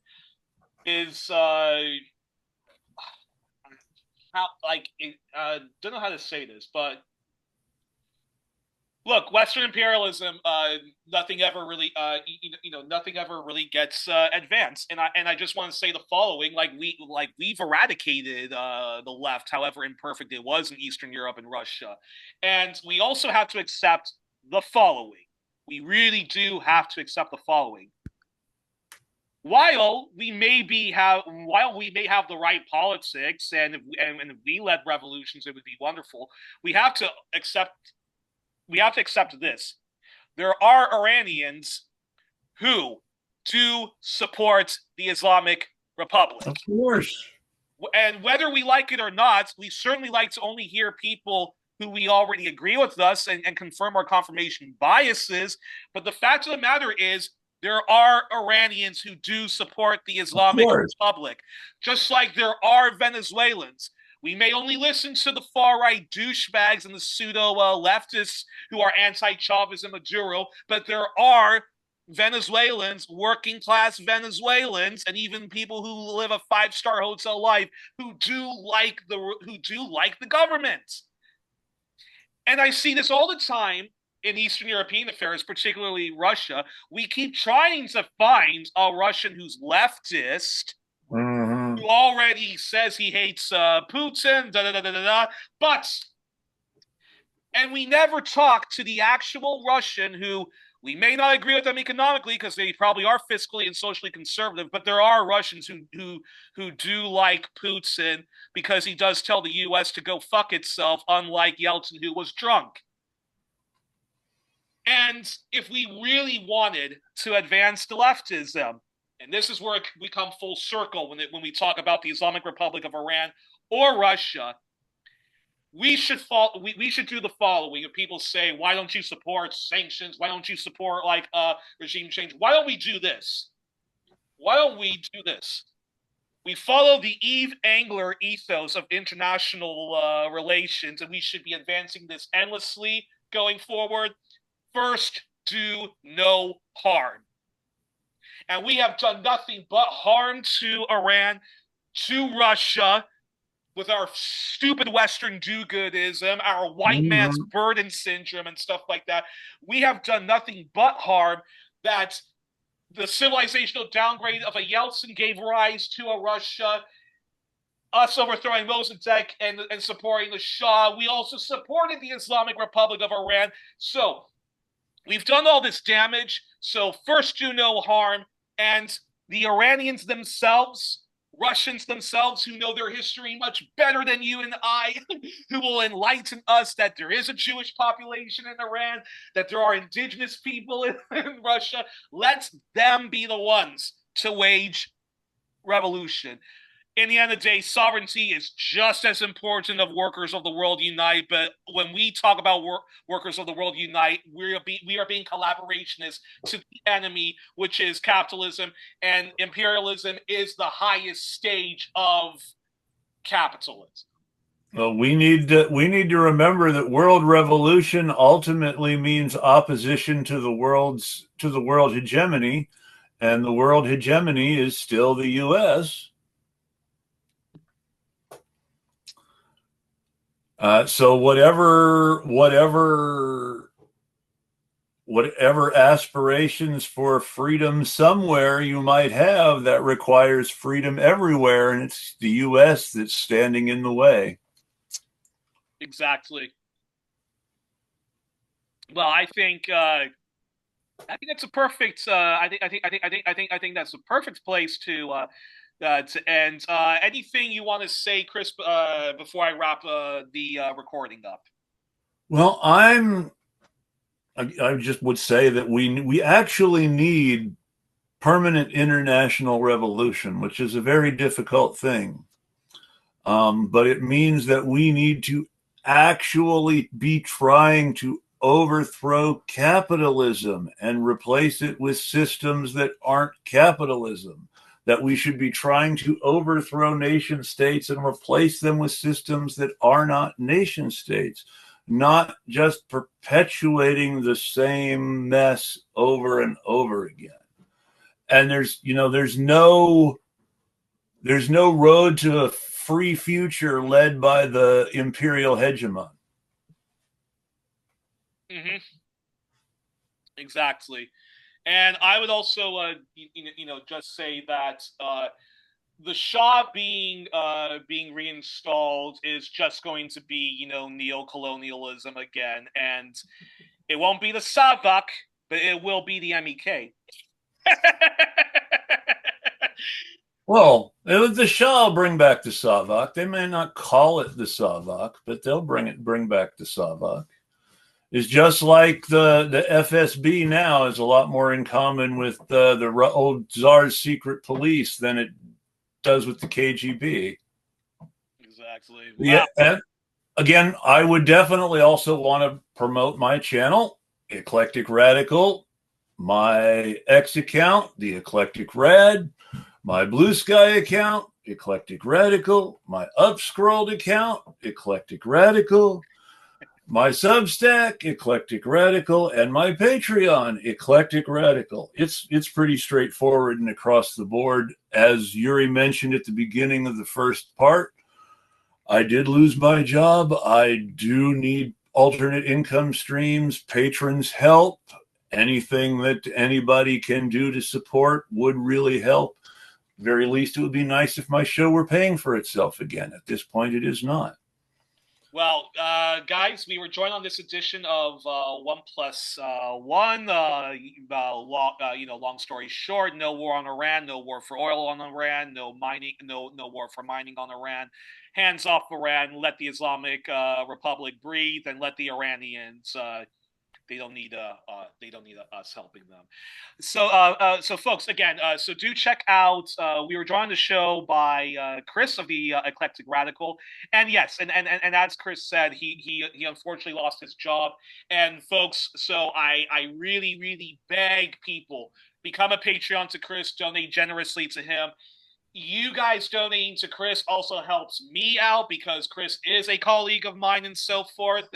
is don't know how to say this, but look, Western imperialism, nothing ever really, nothing ever really gets advanced. And I just want to say the following: we've eradicated the left, however imperfect it was in Eastern Europe and Russia, and we also have to accept the following. We really do have to accept the following. While we may have the right politics, and if we led revolutions, it would be wonderful. We have to accept this. There are Iranians who do support the Islamic Republic. Of course. And whether we like it or not, we certainly like to only hear people who we already agree with us and confirm our confirmation biases. But the fact of the matter is, there are Iranians who do support the Islamic Republic, just like there are Venezuelans. We may only listen to the far-right douchebags and the pseudo-leftists who are anti-Chavez and Maduro, but there are Venezuelans, working-class Venezuelans, and even people who live a five-star hotel life who do like the government. And I see this all the time in Eastern European affairs, particularly Russia. We keep trying to find a Russian who's leftist, who already says he hates Putin, and we never talk to the actual Russian who we may not agree with them economically because they probably are fiscally and socially conservative, but there are Russians who do like Putin because he does tell the U.S. to go fuck itself, unlike Yeltsin, who was drunk. And if we really wanted to advance the leftism, and this is where we come full circle when we talk about the Islamic Republic of Iran or Russia, we should do the following. If people say, why don't you support sanctions? Why don't you support regime change? Why don't we do this? We follow the Eve Angler ethos of international relations, and we should be advancing this endlessly going forward. First, do no harm. And we have done nothing but harm to Iran, to Russia, with our stupid Western do-goodism, our white man's burden syndrome and stuff like that. We have done nothing but harm. That the civilizational downgrade of a Yeltsin gave rise to a Russia, us overthrowing Mossadegh and supporting the Shah. We also supported the Islamic Republic of Iran. So we've done all this damage. So first, do no harm. And the Iranians themselves, Russians themselves, who know their history much better than you and I, who will enlighten us that there is a Jewish population in Iran, that there are indigenous people in Russia, let them be the ones to wage revolution. In the end of the day, sovereignty is just as important of workers of the world unite. But when we talk about workers of the world unite, we are being collaborationists to the enemy, which is capitalism. And imperialism is the highest stage of capitalism. Well, we need to remember that world revolution ultimately means opposition to the world hegemony, and the world hegemony is still the U.S. So whatever whatever aspirations for freedom somewhere you might have, that requires freedom everywhere, and it's the U.S. that's standing in the way. Exactly. Well, I think that's a perfect. I think that's a perfect place to end. Anything you want to say, Chris, before I wrap the recording up? Well, I just would say that we actually need permanent international revolution, which is a very difficult thing. But it means that we need to actually be trying to overthrow capitalism and replace it with systems that aren't capitalism. That we should be trying to overthrow nation states and replace them with systems that are not nation states, not just perpetuating the same mess over and over again. And there's no road to a free future led by the imperial hegemon. Mm-hmm. Exactly. And I would also, just say that the Shah being reinstalled is just going to be, neo-colonialism again, and it won't be the Savak, but it will be the MEK. Well, the Shah will bring back the Savak. They may not call it the Savak, but they'll bring back the Savak. It's just like the FSB now is a lot more in common with the old Tsar's secret police than it does with the KGB. Exactly. Yeah, and again, I would definitely also want to promote my channel, Eclectic Radical, my X account, the Eclectic Rad, my Blue Sky account, Eclectic Radical, my Upscrolled account, Eclectic Radical, my Substack, Eclectic Radical, and my Patreon, Eclectic Radical. It's pretty straightforward and across the board. As Youri mentioned at the beginning of the first part, I did lose my job. I do need alternate income streams, patrons help. Anything that anybody can do to support would really help. Very least, it would be nice if my show were paying for itself again. At this point, it is not. Well, guys, we were joined on this edition of One Plus One. Long story short, no war on Iran, no war for oil on Iran, no mining, no war for mining on Iran. Hands off Iran. Let the Islamic Republic breathe, and let the Iranians. They don't need us helping them. So folks, again, so do check out. We were joined on the show by Chris of the Eclectic Radical, and yes, and as Chris said, he unfortunately lost his job. And folks, so I really beg people, become a Patreon to Chris, donate generously to him. You guys donating to Chris also helps me out because Chris is a colleague of mine and so forth.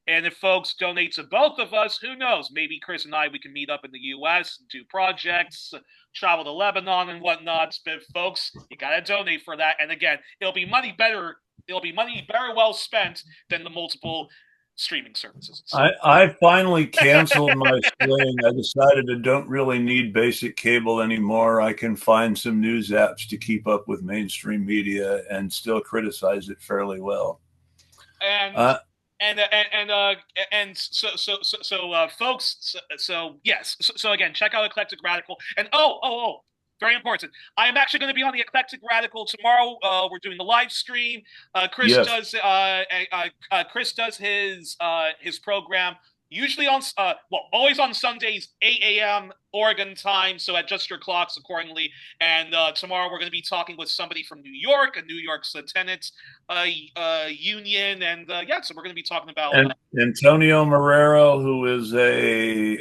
And if folks donate to both of us, who knows? Maybe Chris and I, we can meet up in the U.S., do projects, travel to Lebanon and whatnot. But folks, you gotta donate for that. And again, it'll be money better well spent than the multiple streaming services. I finally canceled my Sling. I decided I don't really need basic cable anymore. I can find some news apps to keep up with mainstream media and still criticize it fairly well. And folks. So again, check out Eclectic Radical. And very important. I am actually going to be on the Eclectic Radical tomorrow. We're doing the live stream. Chris does his program usually on always on Sundays 8 a.m. Oregon time. So adjust your clocks accordingly. And tomorrow we're going to be talking with somebody from New York, a New York's tenants union, and so we're going to be talking about Antonio Marrero, who is a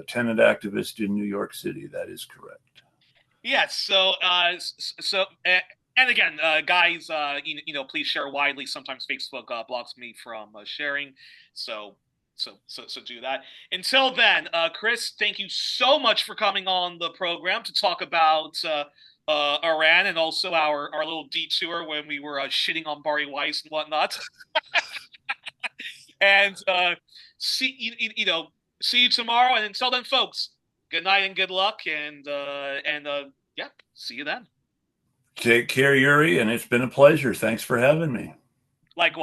tenant activist in New York City. That is correct. Yes. And again, guys, please share widely. Sometimes Facebook blocks me from sharing, so do that. Until then, Chris, thank you so much for coming on the program to talk about Iran and also our little detour when we were shitting on Bari Weiss and whatnot. And see see you tomorrow. And until then, folks, good night and good luck. And yeah, see you then. Take care, Youri, and it's been a pleasure. Thanks for having me. Likewise.